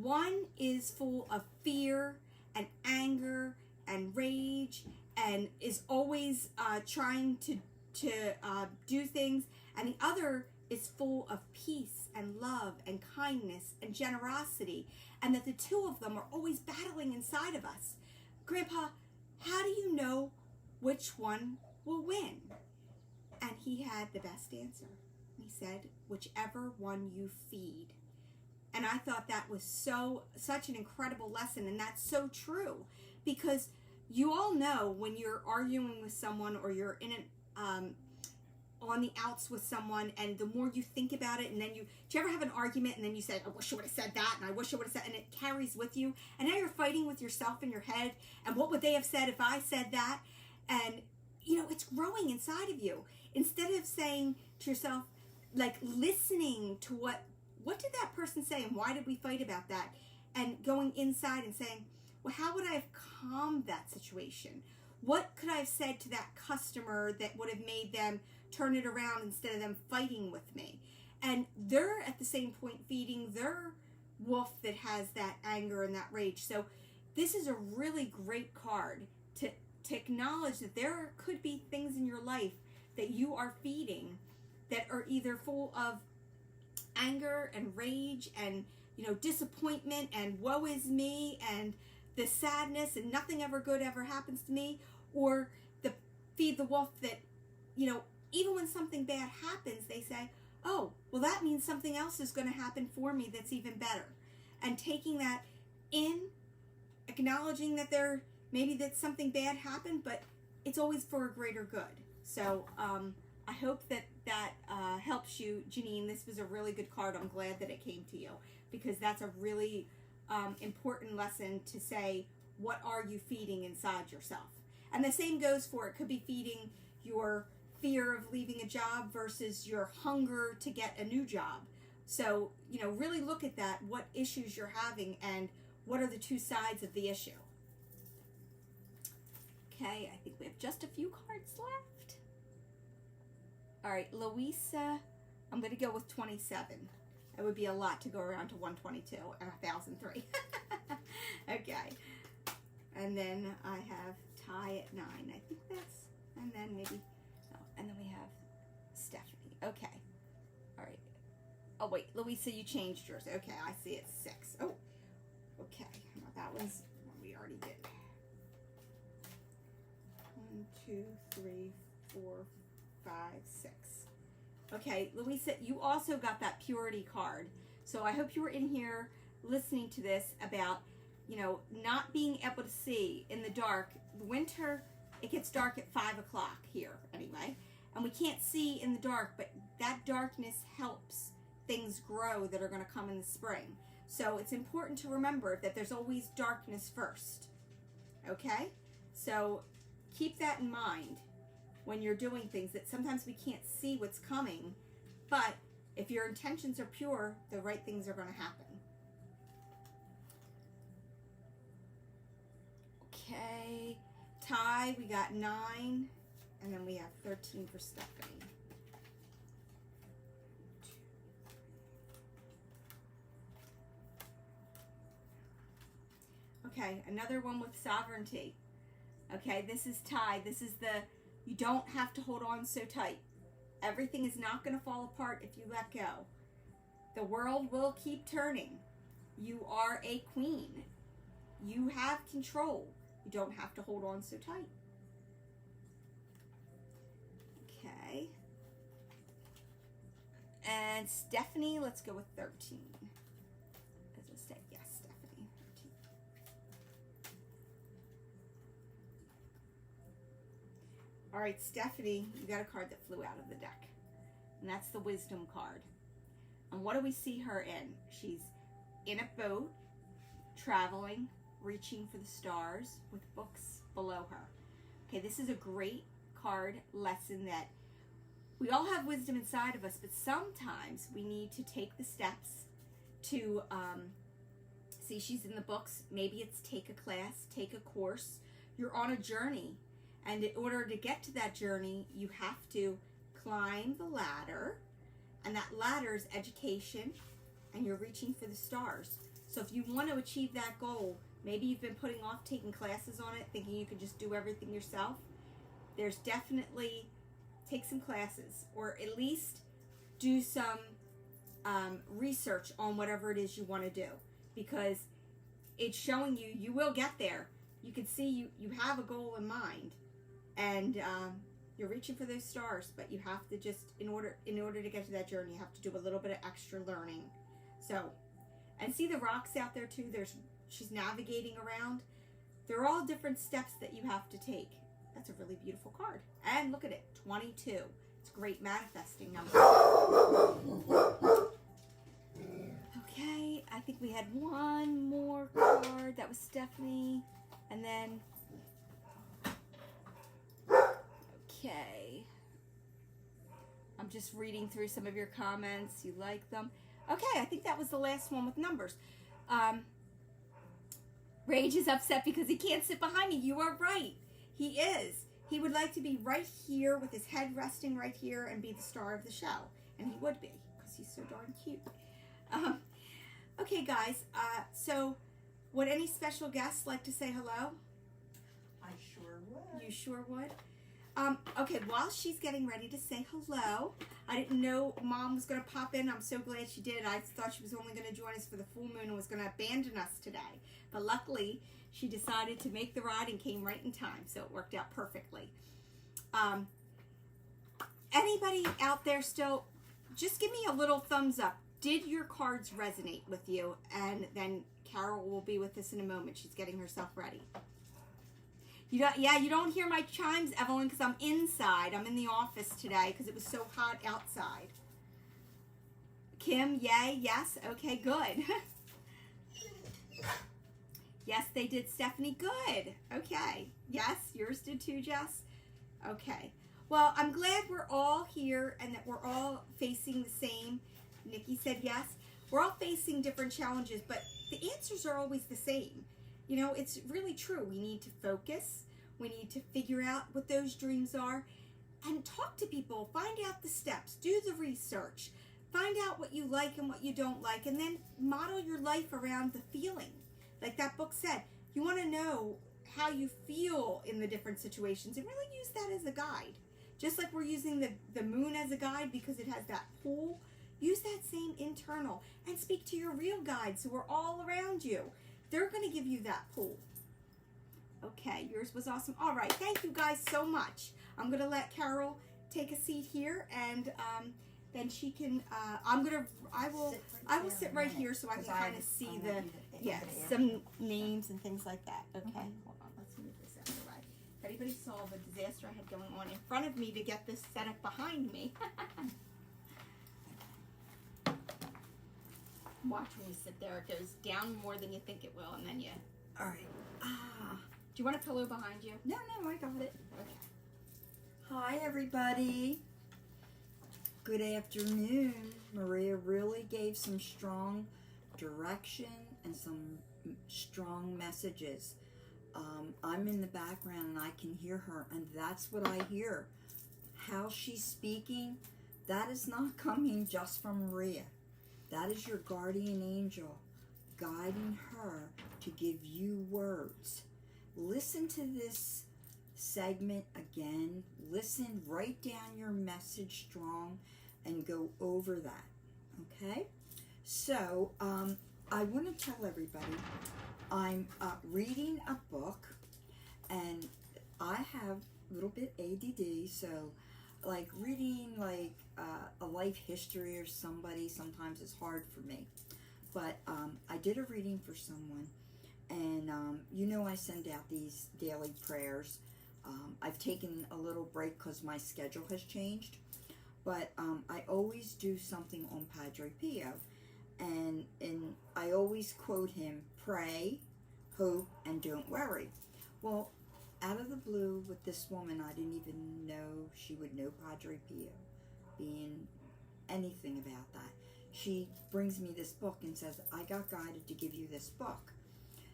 One is full of fear and anger and rage and is always trying to do things. And the other is full of peace and love and kindness and generosity. And that the 2 of them are always battling inside of us. Grandpa, how do you know which one will win?" And he had the best answer. He said, "Whichever one you feed." And I thought that was such an incredible lesson, and that's so true, because you all know when you're arguing with someone or you're in an on the outs with someone, and the more you think about it, and then do you ever have an argument and then you say, "I wish I would have said that," and "I wish I would have said," and it carries with you, and now you're fighting with yourself in your head, and what would they have said if I said that? And it's growing inside of you. Instead of saying to yourself, like, listening to what did that person say and why did we fight about that, and going inside and saying, well, how would I have calmed that situation? What could I have said to that customer that would have made them turn it around instead of them fighting with me? And they're at the same point feeding their wolf that has that anger and that rage. So this is a really great card to acknowledge that there could be things in your life that you are feeding that are either full of anger and rage and disappointment and woe is me and the sadness and nothing ever good ever happens to me, or feed the wolf that even when something bad happens, they say, "Oh, well, that means something else is going to happen for me that's even better." And taking that in, acknowledging that maybe that something bad happened, but it's always for a greater good. So I hope that helps you, Janine. This was a really good card. I'm glad that it came to you, because that's a really important lesson to say, what are you feeding inside yourself? And the same goes for, it could be feeding your fear of leaving a job versus your hunger to get a new job. So, really look at that, what issues you're having and what are the 2 sides of the issue. Okay, I think we have just a few cards left. All right, Louisa, I'm going to go with 27. It would be a lot to go around to 122 and 1003. Okay. And then I have Ty at 9. I think that's, and then maybe, and then we have Stephanie. Okay. All right. Oh, wait, Louisa, you changed yours. Okay, I see it's 6. Oh, okay. Well, that was one we already did. 1, 2, 3, 4, 5, 6. Okay, Louisa, you also got that purity card. So I hope you were in here listening to this about, not being able to see in the dark. Winter, it gets dark at 5 o'clock here anyway. And we can't see in the dark, but that darkness helps things grow that are going to come in the spring. So it's important to remember that there's always darkness first. Okay? So keep that in mind when you're doing things, that sometimes we can't see what's coming, but if your intentions are pure, the right things are going to happen. Okay, Ty, we got 9, and then we have 13 for Stephanie. Okay, another one with sovereignty. Okay, this is Ty. This is the, you don't have to hold on so tight. Everything is not going to fall apart if you let go. The world will keep turning. You are a queen. You have control. You don't have to hold on so tight. Okay. And Stephanie, let's go with 13. As I said, yes, Stephanie, 13. All right, Stephanie, you got a card that flew out of the deck. And that's the Wisdom card. And what do we see her in? She's in a boat, traveling, reaching for the stars with books below her. Okay, this is a great card lesson that we all have wisdom inside of us, but sometimes we need to take the steps to, see, she's in the books. Maybe it's take a class, take a course. You're on a journey. And in order to get to that journey, you have to climb the ladder. And that ladder is education. And you're reaching for the stars. So if you want to achieve that goal, maybe you've been putting off taking classes on it, thinking you could just do everything yourself. There's definitely, take some classes, or at least do some research on whatever it is you want to do, because it's showing you, you will get there. You can see you have a goal in mind, and you're reaching for those stars, but you have to just, in order to get to that journey, you have to do a little bit of extra learning. So, and see the rocks out there too. She's navigating around. They're all different steps that you have to take. That's a really beautiful card. And look at it, 22. It's a great manifesting number. Okay, I think we had one more card. That was Stephanie. And then, okay. I'm just reading through some of your comments. You like them. Okay, I think that was the last one with numbers. Rage is upset because he can't sit behind me. You are right. He is. He would like to be right here with his head resting right here and be the star of the show. And he would be, because he's so darn cute. Okay, guys. So, would any special guests like to say hello? I sure would. You sure would? Okay, while she's getting ready to say hello, I didn't know Mom was going to pop in. I'm so glad she did. I thought she was only going to join us for the full moon and was going to abandon us today. But luckily, she decided to make the ride and came right in time, so it worked out perfectly. Anybody out there still, just give me a little thumbs up. Did your cards resonate with you? And then Carol will be with us in a moment. She's getting herself ready. You don't hear my chimes, Evelyn, because I'm inside. I'm in the office today because it was so hot outside. Kim, yay, yes, okay, good. Yes, they did, Stephanie, good. Okay, yes, yours did too, Jess. Okay, well, I'm glad we're all here and that we're all facing the same. Nikki said yes. We're all facing different challenges, but the answers are always the same. You know, it's really true. We need to focus. We need to figure out what those dreams are and talk to people. Find out the steps. Do the research. Find out what you like and what you don't like, and then model your life around the feeling. Like that book said, you want to know how you feel in the different situations and really use that as a guide. Just like we're using the moon as a guide because it has that pull, use that same internal and speak to your real guides who are all around you. They're going to give you that pull. Okay, yours was awesome. All right, thank you guys so much. I'm going to let Carol take a seat here, and then she can, I will sit right here so I can kind of see some names and things like that. Okay, hold on, let's move this out of the way. If anybody saw the disaster I had going on in front of me to get this set up behind me. Watch when you sit there. It goes down more than you think it will, and then you... All right. Do you want a pillow behind you? No, I got it. Okay. Hi, everybody. Good afternoon. Maria really gave some strong direction and some strong messages. I'm in the background and I can hear her, and that's what I hear. How she's speaking, that is not coming just from Maria. That is your guardian angel guiding her to give you words. Listen to this segment again. Listen, write down your message strong and go over that. Okay? So, I want to tell everybody I'm reading a book, and I have a little bit ADD, so like reading like a life history or somebody sometimes is hard for me. But I did a reading for someone, and you know I send out these daily prayers. I've taken a little break because my schedule has changed, but I always do something on Padre Pio, and I always quote him: pray, hope, and don't worry. Well, out of the blue with this woman, I didn't even know she would know Padre Pio, being anything about that. She brings me this book and says, I got guided to give you this book.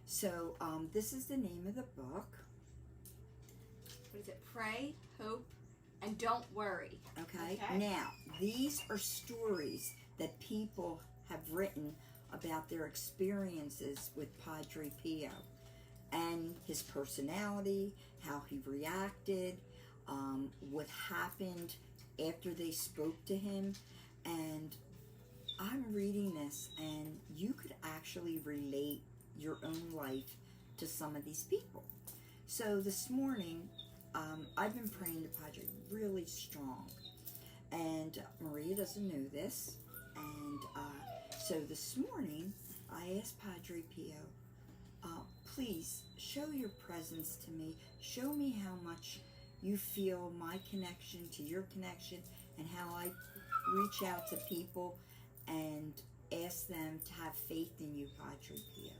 So this is the name of the book. What is it? Pray, hope, and don't worry. Okay. Now, these are stories that people have written about their experiences with Padre Pio and his personality, how he reacted, what happened after they spoke to him. And I'm reading this, and you could actually relate your own life to some of these people. So this morning, I've been praying to Padre really strong, and Maria doesn't know this, and so this morning I asked Padre Pio, please show your presence to me, show me how much you feel my connection to your connection, and how I reach out to people and ask them to have faith in you, Padre Pio.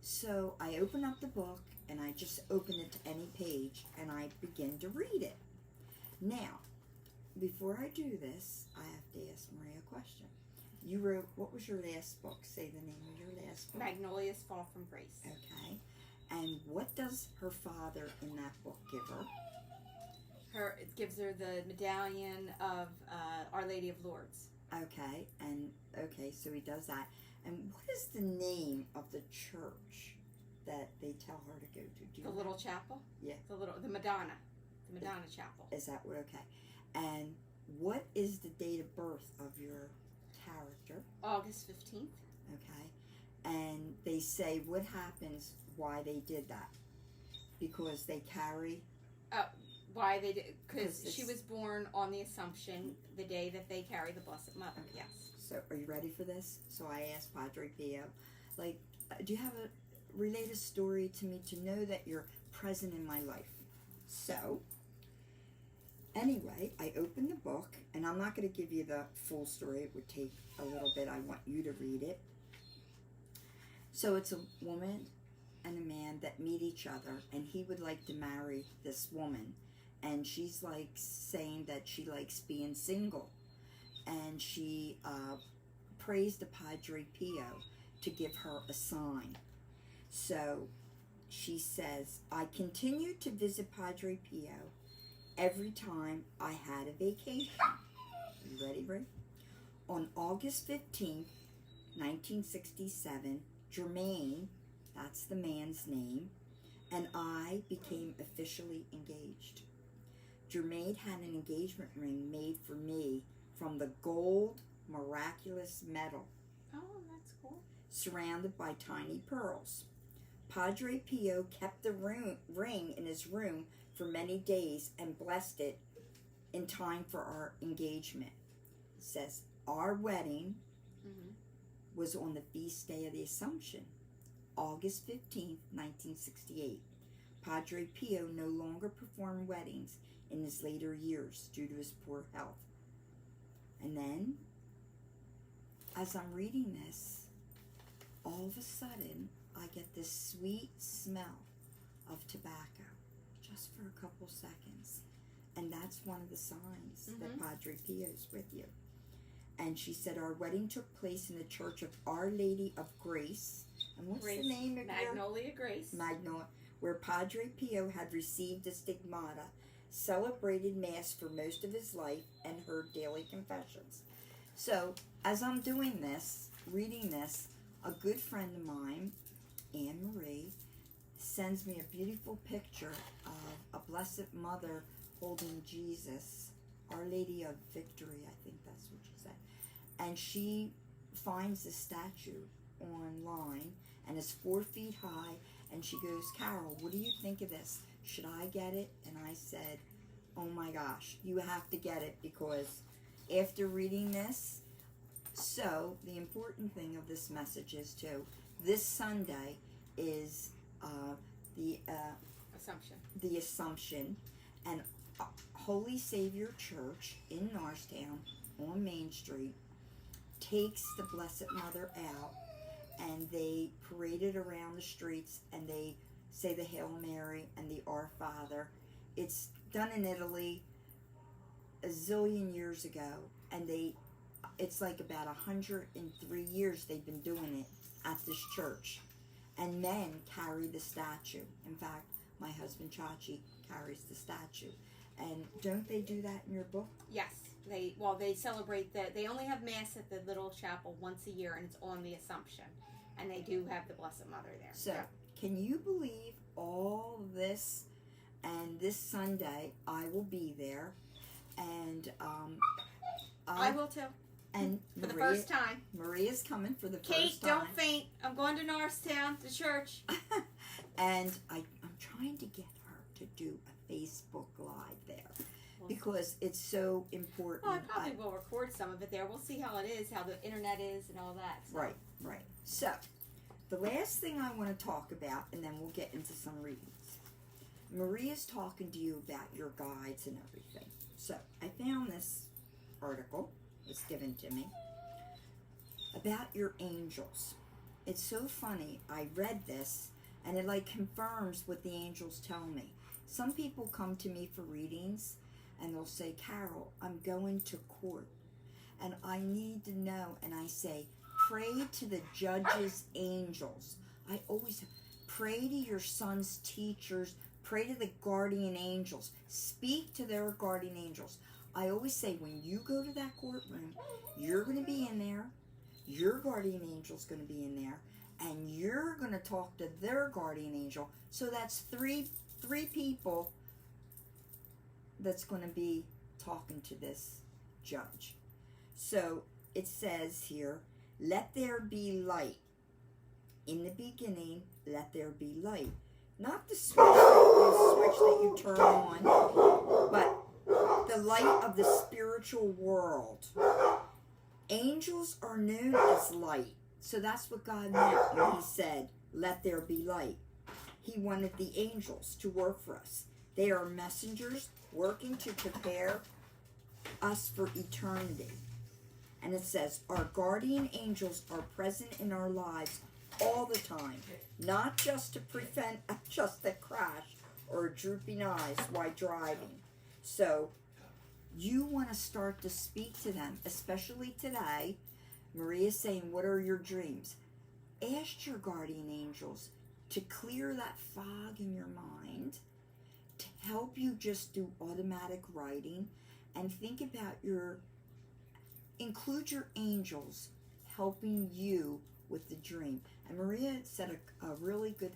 So I open up the book, and I just open it to any page, and I begin to read it. Now, before I do this, I have to ask Maria a question. You wrote, what was your last book? Say the name of your last book. Magnolia's Fall from Grace. Okay. And what does her father in that book give her? It gives her the medallion of Our Lady of Lourdes. Okay, and okay, so he does that. And what is the name of the church that they tell her to go to? The little chapel? Yeah. The Madonna Chapel. Is that what, okay. And what is the date of birth of your character? August 15th. Okay. And they say what happens, why they did that. Because they carry... Why they did, because she was born on the Assumption, the day that they carry the Blessed Mother. Okay. Yes. So, are you ready for this? So I asked Padre Pio, like, do you have relate a story to me to know that you're present in my life? So, anyway, I opened the book, and I'm not going to give you the full story. It would take a little bit. I want you to read it. So it's a woman and a man that meet each other, and he would like to marry this woman. And she's like saying that she likes being single. And she prays to Padre Pio to give her a sign. So she says, I continued to visit Padre Pio every time I had a vacation. You ready, Ray? On August 15th, 1967, Jermaine, that's the man's name, and I became officially engaged. Jermaine had an engagement ring made for me from the gold miraculous metal. Oh, that's cool. Surrounded by tiny pearls. Padre Pio kept the ring in his room for many days and blessed it in time for our engagement. It says, our wedding was on the feast day of the Assumption, August 15th, 1968. Padre Pio no longer performed weddings in his later years due to his poor health. And then as I'm reading this, all of a sudden, I get this sweet smell of tobacco just for a couple seconds. And that's one of the signs that Padre Pio's with you. And she said, our wedding took place in the Church of Our Lady of Grace. And what's the name of Magnolia Grace. Magnolia, where Padre Pio had received a stigmata, celebrated Mass for most of his life, and heard daily confessions. So, as I'm doing this, reading this, a good friend of mine, Anne Marie, sends me a beautiful picture of a Blessed Mother holding Jesus, Our Lady of Victory, I think that's what she said. And she finds the statue online, and it's 4 feet high, and she goes, Carol, what do you think of this? Should I get it? And I said, oh my gosh, you have to get it, because after reading this, so the important thing of this message is too, this Sunday is the Assumption, and Holy Savior Church in Norristown on Main Street takes the Blessed Mother out, and they parade it around the streets, and they say the Hail Mary and the Our Father. It's done in Italy a zillion years ago, and it's like about 103 years they've been doing it at this church. And men carry the statue. In fact, my husband Chachi carries the statue. And don't they do that in your book? Yes. They celebrate they only have Mass at the little chapel once a year, and it's on the Assumption. And they do have the Blessed Mother there. So, can you believe all this? And this Sunday, I will be there. And I will too. And for the first time. Maria's coming for the Kate, first time. don't faint. I'm going to Norristown, to church. And I'm trying to get her to do a Facebook Live there. Because it's so important. Well, I probably will record some of it there. We'll see how it is, how the internet is, and all that. So. Right. So, the last thing I want to talk about, and then we'll get into some readings. Maria's talking to you about your guides and everything. So, I found this article, it's given to me, about your angels. It's so funny. I read this, and it like confirms what the angels tell me. Some people come to me for readings, and they'll say, Carol, I'm going to court, and I need to know. And I say, pray to the judge's angels. I always pray to your son's teachers. Pray to the guardian angels. Speak to their guardian angels. I always say, when you go to that courtroom, you're going to be in there. Your guardian angel's going to be in there, and you're going to talk to their guardian angel. So that's three people that's going to be talking to this judge. So it says here, let there be light. In the beginning, let there be light. Not the switch that you turn on, but the light of the spiritual world. Angels are known as light. So that's what God meant when he said, let there be light. He wanted the angels to work for us. They are messengers working to prepare us for eternity. And it says, our guardian angels are present in our lives all the time, not just to prevent just a crash or drooping eyes while driving. So you want to start to speak to them, especially today. Maria's saying, what are your dreams? Ask your guardian angels to clear that fog in your mind, to help you just do automatic writing, and think about include your angels helping you with the dream. And Maria said a really good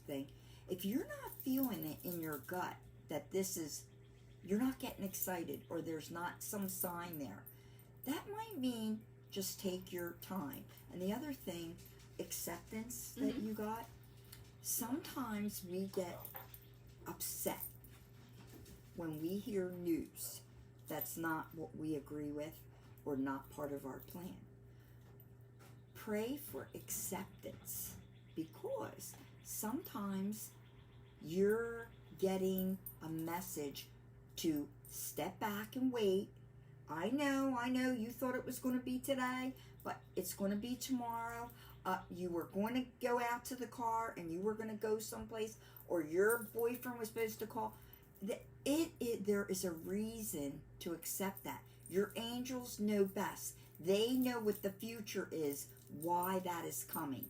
thing. If you're not feeling it in your gut that you're not getting excited, or there's not some sign there, that might mean just take your time. And the other thing, acceptance that you got, sometimes we get upset when we hear news that's not what we agree with or not part of our plan. Pray for acceptance, because sometimes you're getting a message to step back and wait. I know you thought it was going to be today, but it's going to be tomorrow. You were going to go out to the car and you were going to go someplace, or your boyfriend was supposed to call. There is a reason to accept that. Your angels know best. They know what the future is, why that is coming.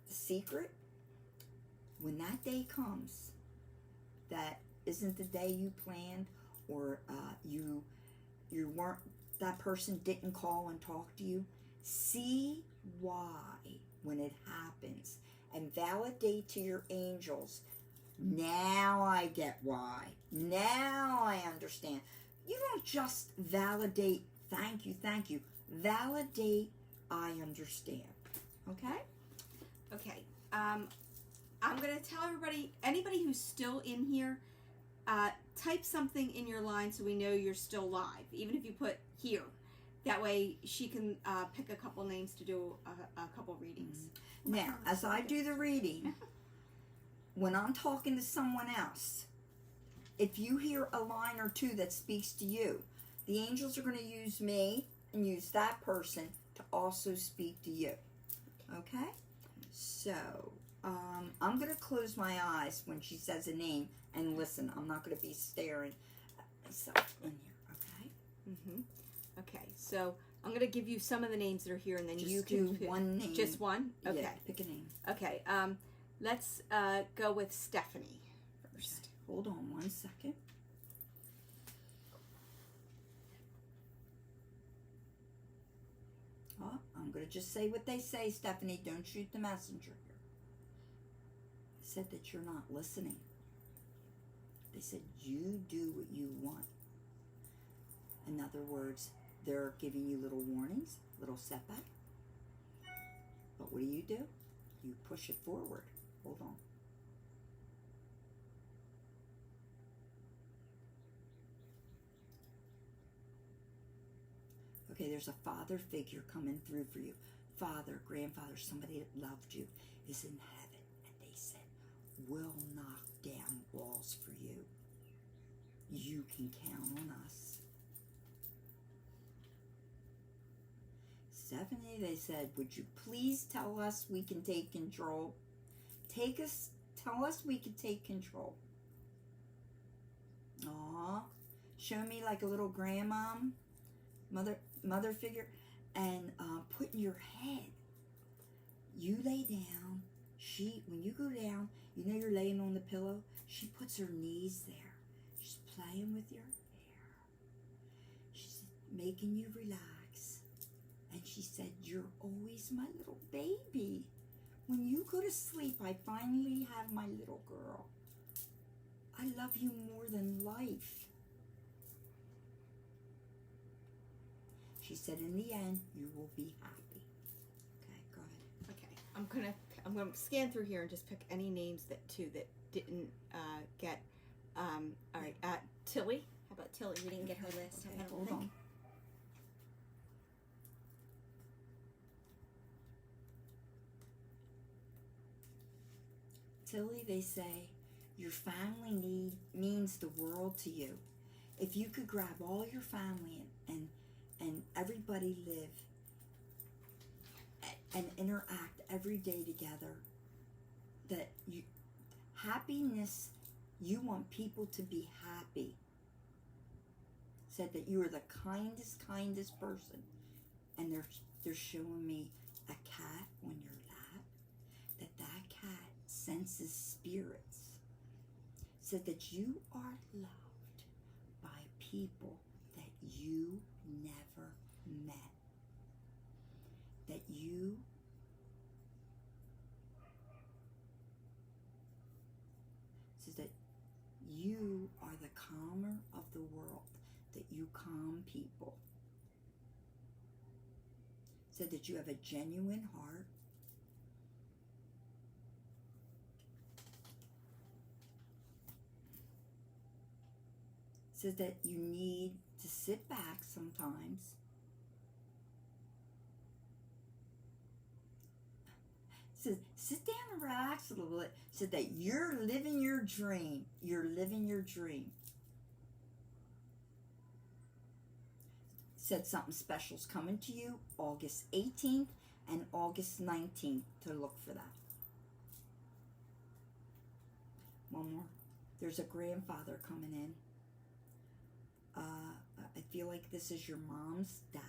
The secret, when that day comes, that isn't the day you planned, or you weren't, that person didn't call and talk to you, see why when it happens and validate to your angels. Now I get why. Now I understand. You don't just validate, thank you. Validate, I understand. Okay? Okay. I'm going to tell everybody, anybody who's still in here, type something in your line so we know you're still live, even if you put here. That way she can pick a couple names to do a couple readings. Now, as I do the reading, when I'm talking to someone else, if you hear a line or two that speaks to you, the angels are going to use me and use that person to also speak to you. Okay? So, I'm going to close my eyes when she says a name and listen. I'm not going to be staring at myself in here. Okay? Mm-hmm. Okay, so I'm going to give you some of the names that are here, and then Just you do can pick one name. Just one? Okay. Yeah, pick a name. Okay, let's go with Stephanie first. Hold on 1 second. Oh, I'm going to just say what they say, Stephanie. Don't shoot the messenger here. They said that you're not listening. They said you do what you want. In other words, they're giving you little warnings, little setback. But what do? You push it forward. Hold on. Okay, there's a father figure coming through for you. Father, grandfather, somebody that loved you is in heaven. And they said, we'll knock down walls for you. You can count on us. Stephanie, they said, would you please tell us we can take control? Tell us we can take control. Aw, show me like a little grandmom, mother figure, and put in your head. You lay down. When you go down, you know you're laying on the pillow. She puts her knees there. She's playing with your hair. She's making you relax. And she said, you're always my little baby. When you go to sleep, I finally have my little girl. I love you more than life. She said, in the end, you will be happy. Okay, go ahead. Okay, I'm gonna scan through here and just pick any names that didn't get. All right, Tilly. How about Tilly? We didn't get her last time. Okay, I don't hold think. on. Tilly, they say, your family means the world to you. If you could grab all your family and everybody live and interact every day together, that happiness, you want people to be happy. Said that you are the kindest person. And they're showing me a cat on your lap, that cat senses spirits. Said that you are loved by people that you never met. That you says that you are the calmer of the world, that you calm people. Said that you have a genuine heart. Says that you need to sit back sometimes. Says sit down and relax a little bit. Said that you're living your dream. You're living your dream. Said something special's coming to you August 18th and August 19th to look for that. One more. There's a grandfather coming in. I feel like this is your mom's dad.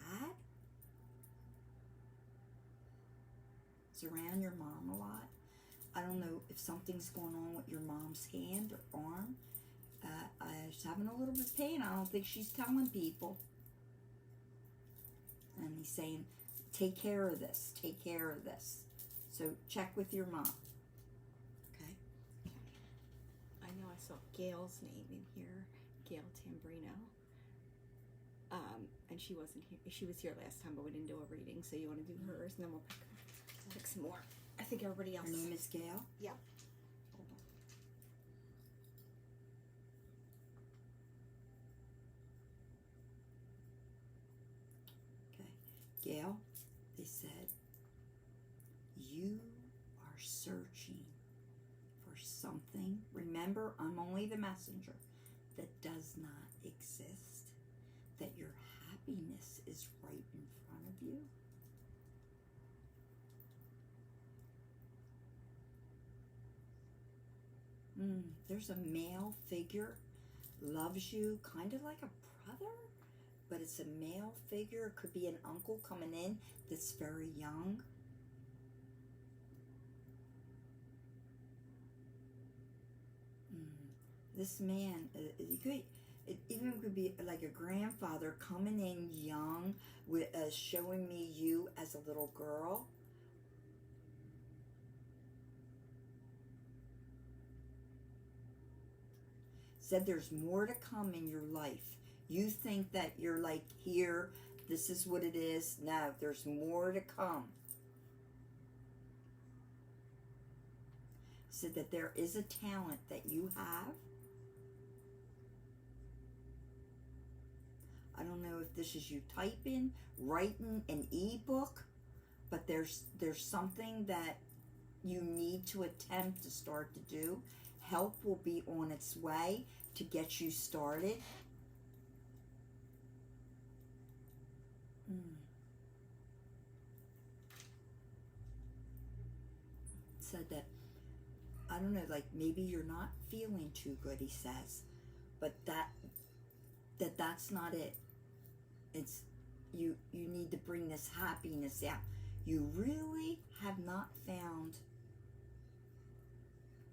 It's around your mom a lot. I don't know if something's going on with your mom's hand or arm. She's having a little bit of pain. I don't think she's telling people. And he's saying, take care of this. Take care of this. So check with your mom. Okay? I know I saw Gail's name in here, Gail Tambrino. And she wasn't here. She was here last time, but we didn't do a reading. So you want to do hers, and then we'll pick some more. I think everybody else. Her name is Gail? Yep. Hold on. Okay. Gail, they said, you are searching for something. Remember, I'm only the messenger that does not exist. That your happiness is right in front of you. There's a male figure, loves you, kind of like a brother, but it's a male figure. It could be an uncle coming in that's very young. This man, it even could be like a grandfather coming in young, with showing me you as a little girl. Said there's more to come in your life. You think that you're like here, this is what it is. No, there's more to come. Said that there is a talent that you have. I don't know if this is you typing, writing an ebook, but there's something that you need to attempt to start to do. Help will be on its way to get you started. Said that, I don't know, like maybe you're not feeling too good, he says, but that's not it. It's you need to bring this happiness out. You really have not found.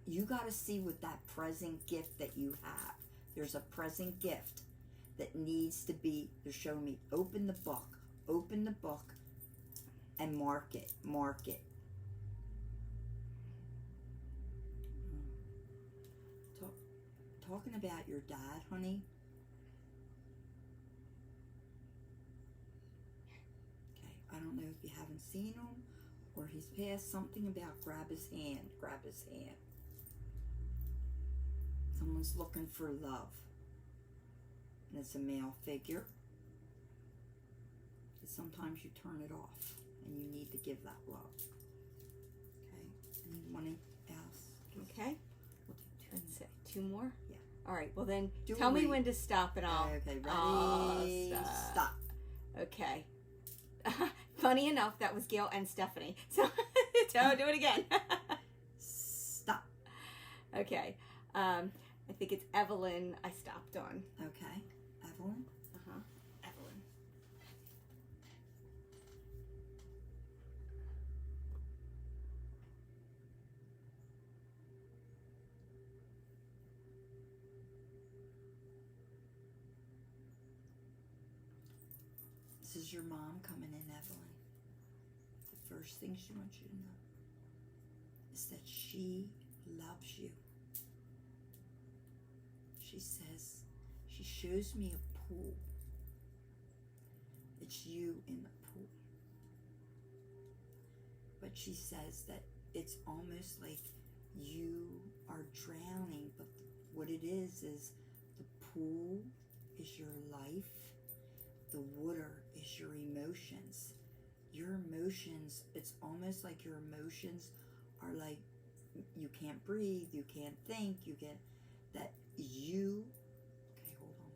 You got to see with that present gift that you have. There's a present gift that needs to be, they're showing me, open the book, and mark it. Talking about your dad, honey. Okay, I don't know if you haven't seen him or he's passed. Something about grab his hand. Someone's looking for love. And it's a male figure. But sometimes you turn it off and you need to give that love. Okay. Anyone else? Okay. We'll do Let's see. 2 more? Yeah. All right. Well, then Do tell me we- when to stop and I'll. Okay, ready? I'll Stop. Okay. Funny enough, that was Gail and Stephanie. So do it again. Stop. Okay. I think it's Evelyn I stopped on. Okay. Evelyn? Evelyn. This is your mom coming in, Evelyn. The first thing she wants you to know is that she loves you. She says, she shows me a pool. It's you in the pool. But she says that it's almost like you are drowning, but what it is the pool is your life. The water is your emotions. Your emotions, it's almost like your emotions are like, you can't breathe, you can't think, you get that you, okay, hold on.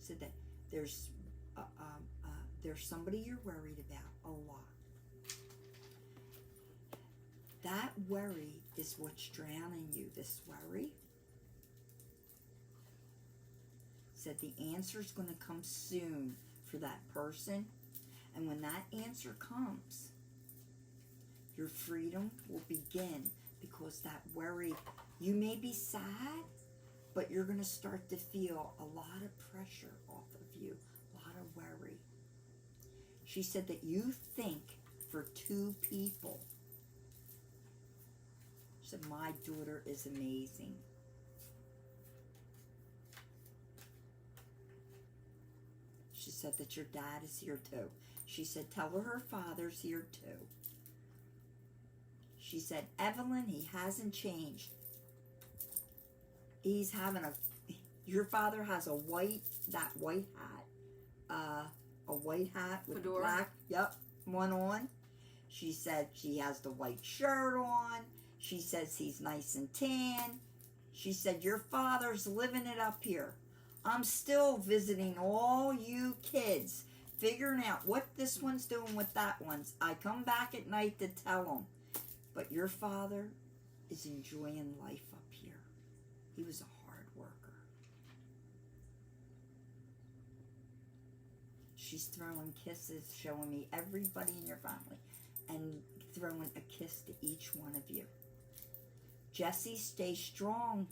said that there's somebody you're worried about a lot. That worry is what's drowning you, this worry. Said the answer's going to come soon for that person. And when that answer comes, your freedom will begin, because that worry, you may be sad, but you're going to start to feel a lot of pressure off of you, a lot of worry. She said that you think for two people. She said, my daughter is amazing. She said that your dad is here too. She said, tell her father's here too. She said, Evelyn, he hasn't changed. He's having your father has that white hat, a white hat with Fedora? black, one on. She said she has the white shirt on. She says he's nice and tan. She said, your father's living it up here. I'm still visiting all you kids, figuring out what this one's doing with that one's. I come back at night to tell them. But your father is enjoying life up here. He was a hard worker. She's throwing kisses, showing me everybody in your family, and throwing a kiss to each one of you. Jesse, stay strong,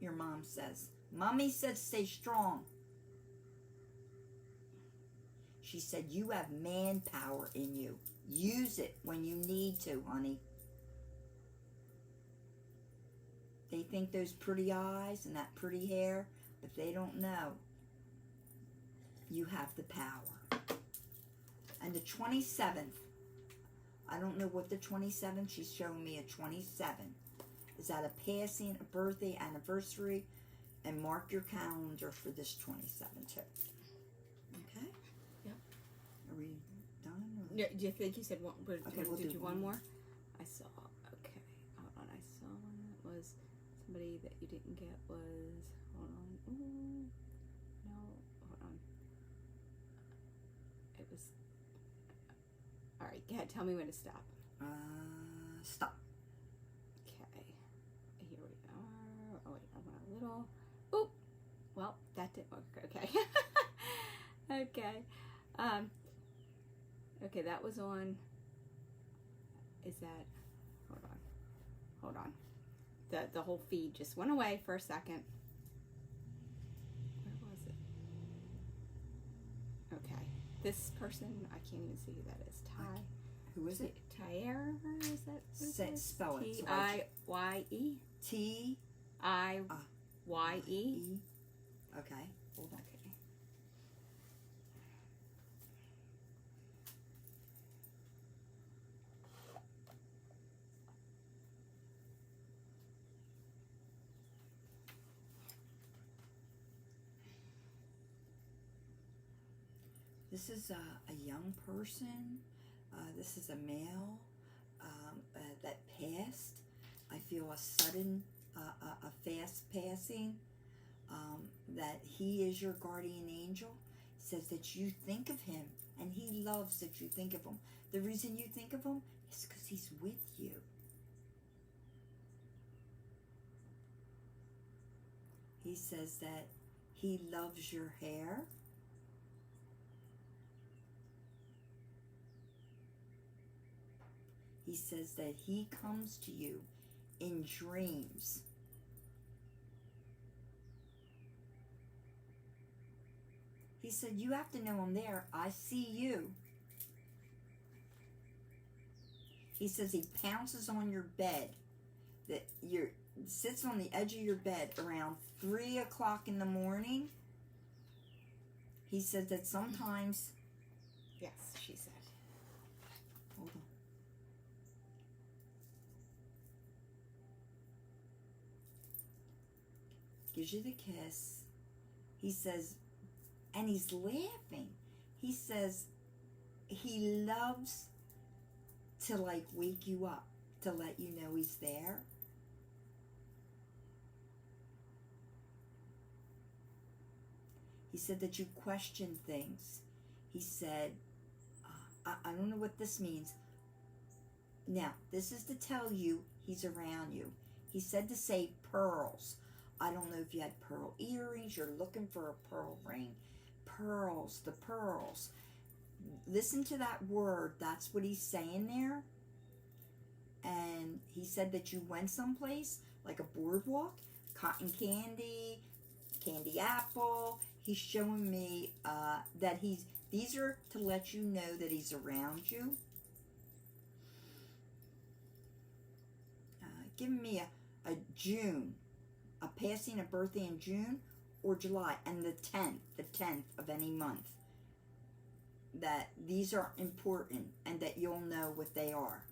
your mom says. Mommy said stay strong. She said you have manpower in you. Use it when you need to, honey. They think those pretty eyes and that pretty hair, but they don't know. You have the power. And the 27th, I don't know what the 27th, she's showing me a 27. Is that a passing, a birthday, anniversary? And mark your calendar for this 27 too. Okay? Yep. Are we done? Or? Yeah, do you think you said one? Okay, we'll did do you one one more? I saw. Okay, hold on. I saw one that was somebody that you didn't get was. Hold on. Ooh, no, hold on. It was. All right, go ahead. Tell me when to stop. Stop. Okay, here we are. Oh wait, I went a little. Oop. Well, that didn't work. Okay. Okay. Okay, that was on. Is that? Hold on. The whole feed just went away for a second. Where was it? Okay. This person, I can't even see who that is. Ty. Who is it? Tyer? Is that? Say, spell it. T-I-Y-E. T-I-Y-E. Okay. Hold on. Okay. This is a young person. This is a male that passed. I feel a sudden, a fast passing. That he is your guardian angel. Says that you think of him, and he loves that you think of him. The reason you think of him is because he's with you. He says that he loves your hair. He says that he comes to you in dreams. He said, you have to know I'm there. I see you. He says he pounces on your bed. That sits on the edge of your bed around 3 o'clock in the morning. He says that sometimes... Yes, she said. Hold on. Gives you the kiss. He says, and he's laughing. He says he loves to like wake you up, to let you know he's there. He said that you question things. He said, I don't know what this means. Now, this is to tell you he's around you. He said to say pearls. I don't know if you had pearl earrings. You're looking for a pearl ring. Pearls, the pearls. Listen to that word. That's what he's saying there. And he said that you went someplace, like a boardwalk, cotton candy, candy apple. He's showing me that these are to let you know that he's around you. Giving me a June, a passing a birthday in June or July, and the 10th of any month. That these are important and that you'll know what they are.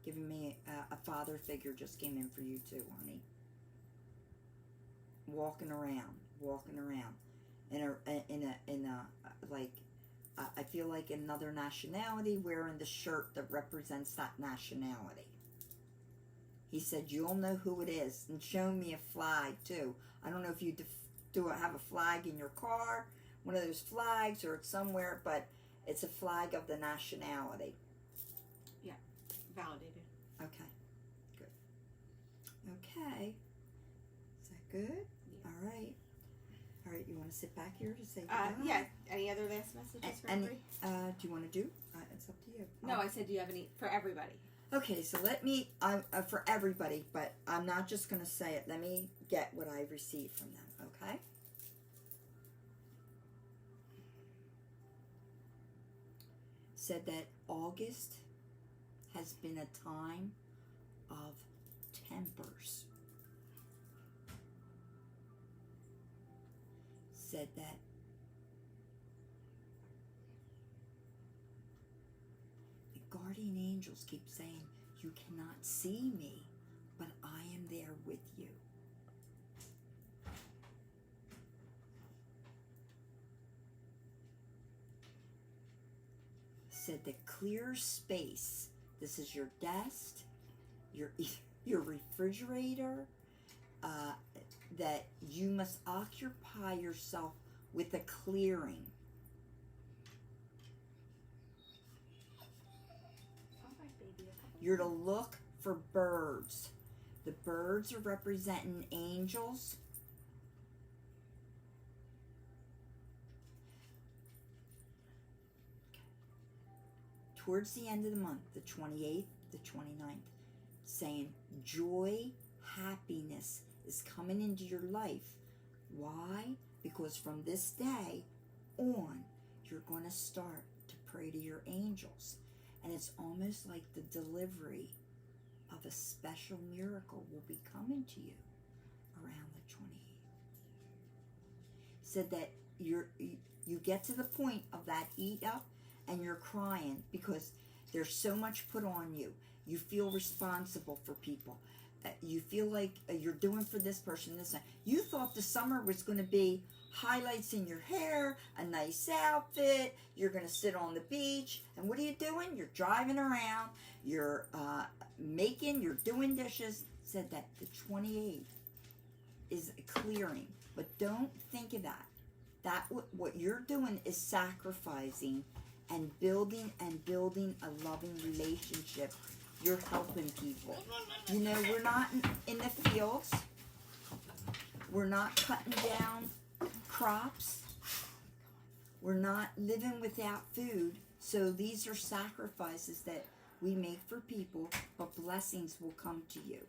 Giving me a father figure just came in for you too, honey. Walking around, in a like, I feel like another nationality wearing the shirt that represents that nationality. He said you'll know who it is, and show me a flag too. I don't know if you have a flag in your car, one of those flags, or it's somewhere, but it's a flag of the nationality. Yeah, validated. Okay, good. Okay, is that good? Yeah. All right. All right, you want to sit back here to say goodbye? Yeah. Any other last messages for everybody? Do you want to do? It's up to you. No, I said, do you have any for everybody? Okay, so let me, for everybody, but I'm not just going to say it. Let me get what I received from them, okay? Said that August has been a time of tempers. Said that the guardian angels keep saying, you cannot see me, but I am there with you. Said the clear space, this is your desk, your refrigerator, that you must occupy yourself with a clearing. You're to look for birds. The birds are representing angels. Towards the end of the month, the 28th, the 29th, saying joy, happiness is coming into your life. Why? Because from this day on, you're going to start to pray to your angels. And it's almost like the delivery of a special miracle will be coming to you around the 28th. Said that you get to the point of that eat up and you're crying because there's so much put on you. You feel responsible for people. You feel like you're doing for this person, this. You thought the summer was going to be highlights in your hair, a nice outfit, you're going to sit on the beach, and what are you doing? You're driving around, you're you're doing dishes. Said that the 28th is a clearing, but don't think of that. What you're doing is sacrificing and building a loving relationship. You're helping people. You know, we're not in the fields. We're not cutting down crops. We're not living without food. So these are sacrifices that we make for people, but blessings will come to you.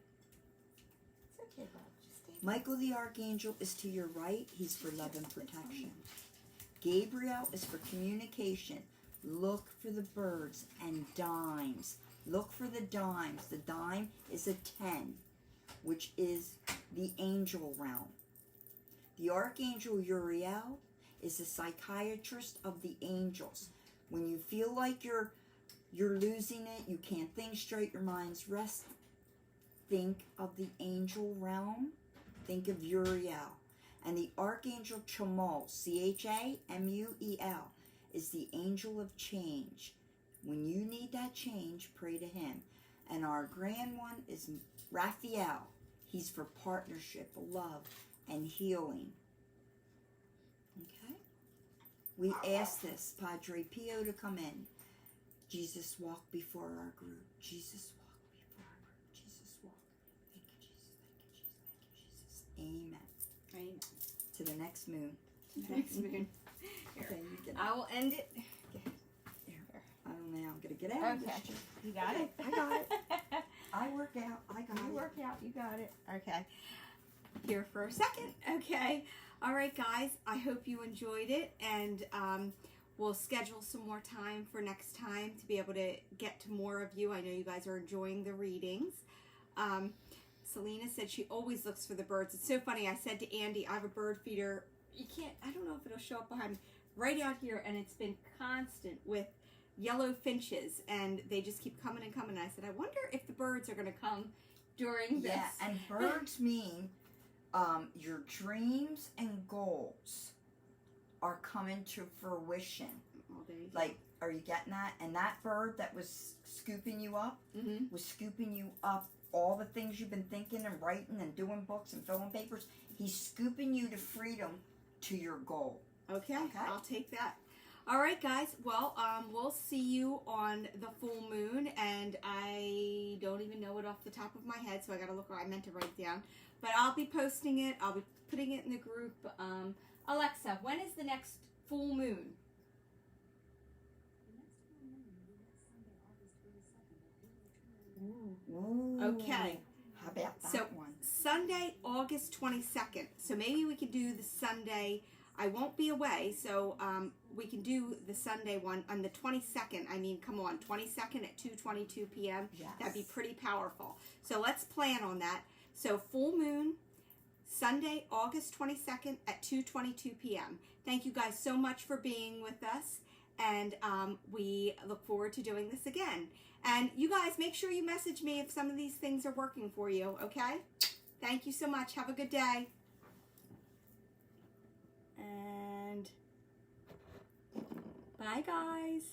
It's okay, Bob. Just stay. Michael the Archangel is to your right. He's for love and protection. Gabriel is for communication. Look for the birds and dimes. Look for the dimes. The dime is a 10, which is the angel realm. The Archangel Uriel is a psychiatrist of the angels. When you feel like you're losing it, you can't think straight, your mind's rest, think of the angel realm. Think of Uriel. And the Archangel Chamuel, Chamuel, is the angel of change. When you need that change, pray to him. And our grand one is Raphael. He's for partnership, love, and healing. Okay? We ask this, Padre Pio, to come in. Jesus, walk before our group. Jesus, walk before our group. Jesus, walk. Thank you, Jesus. Thank you, Jesus. Thank you, Jesus. Amen. Amen. To the next moon. Next moon. Okay, you get I will end it. I don't know. I'm going to get out of this. Okay. You got it? I got it. I work out. I got You it. work out. You got it. Okay. Here for a second. Okay. All right, guys. I hope you enjoyed it, and we'll schedule some more time for next time to be able to get to more of you. I know you guys are enjoying the readings. Selena said she always looks for the birds. It's so funny. I said to Andy, I have a bird feeder. You can't, I don't know if it'll show up behind me, right out here, and it's been constant with yellow finches, and they just keep coming and coming. And I said, I wonder if the birds are going to come during this. Yeah, and birds mean your dreams and goals are coming to fruition. Oh, there you go. Like, are you getting that? And that bird that was scooping you up was scooping you up all the things you've been thinking and writing and doing books and filling papers. He's scooping you to freedom to your goal. Okay, Okay. I'll take that. All right, guys. Well, we'll see you on the full moon, and I don't even know it off the top of my head, so I got to look. I meant to write it down, but I'll be posting it. I'll be putting it in the group. Alexa, when is the next full moon? Ooh. Okay. How about that So one? Sunday, August 22nd. So maybe we could do the Sunday. I won't be away, so we can do the Sunday one on the 22nd. I mean, come on, 22nd at 2:22 p.m. Yes. That'd be pretty powerful. So let's plan on that. So full moon, Sunday, August 22nd at 2:22 p.m. Thank you guys so much for being with us, and we look forward to doing this again. And you guys, make sure you message me if some of these things are working for you, okay? Thank you so much. Have a good day. And bye, guys.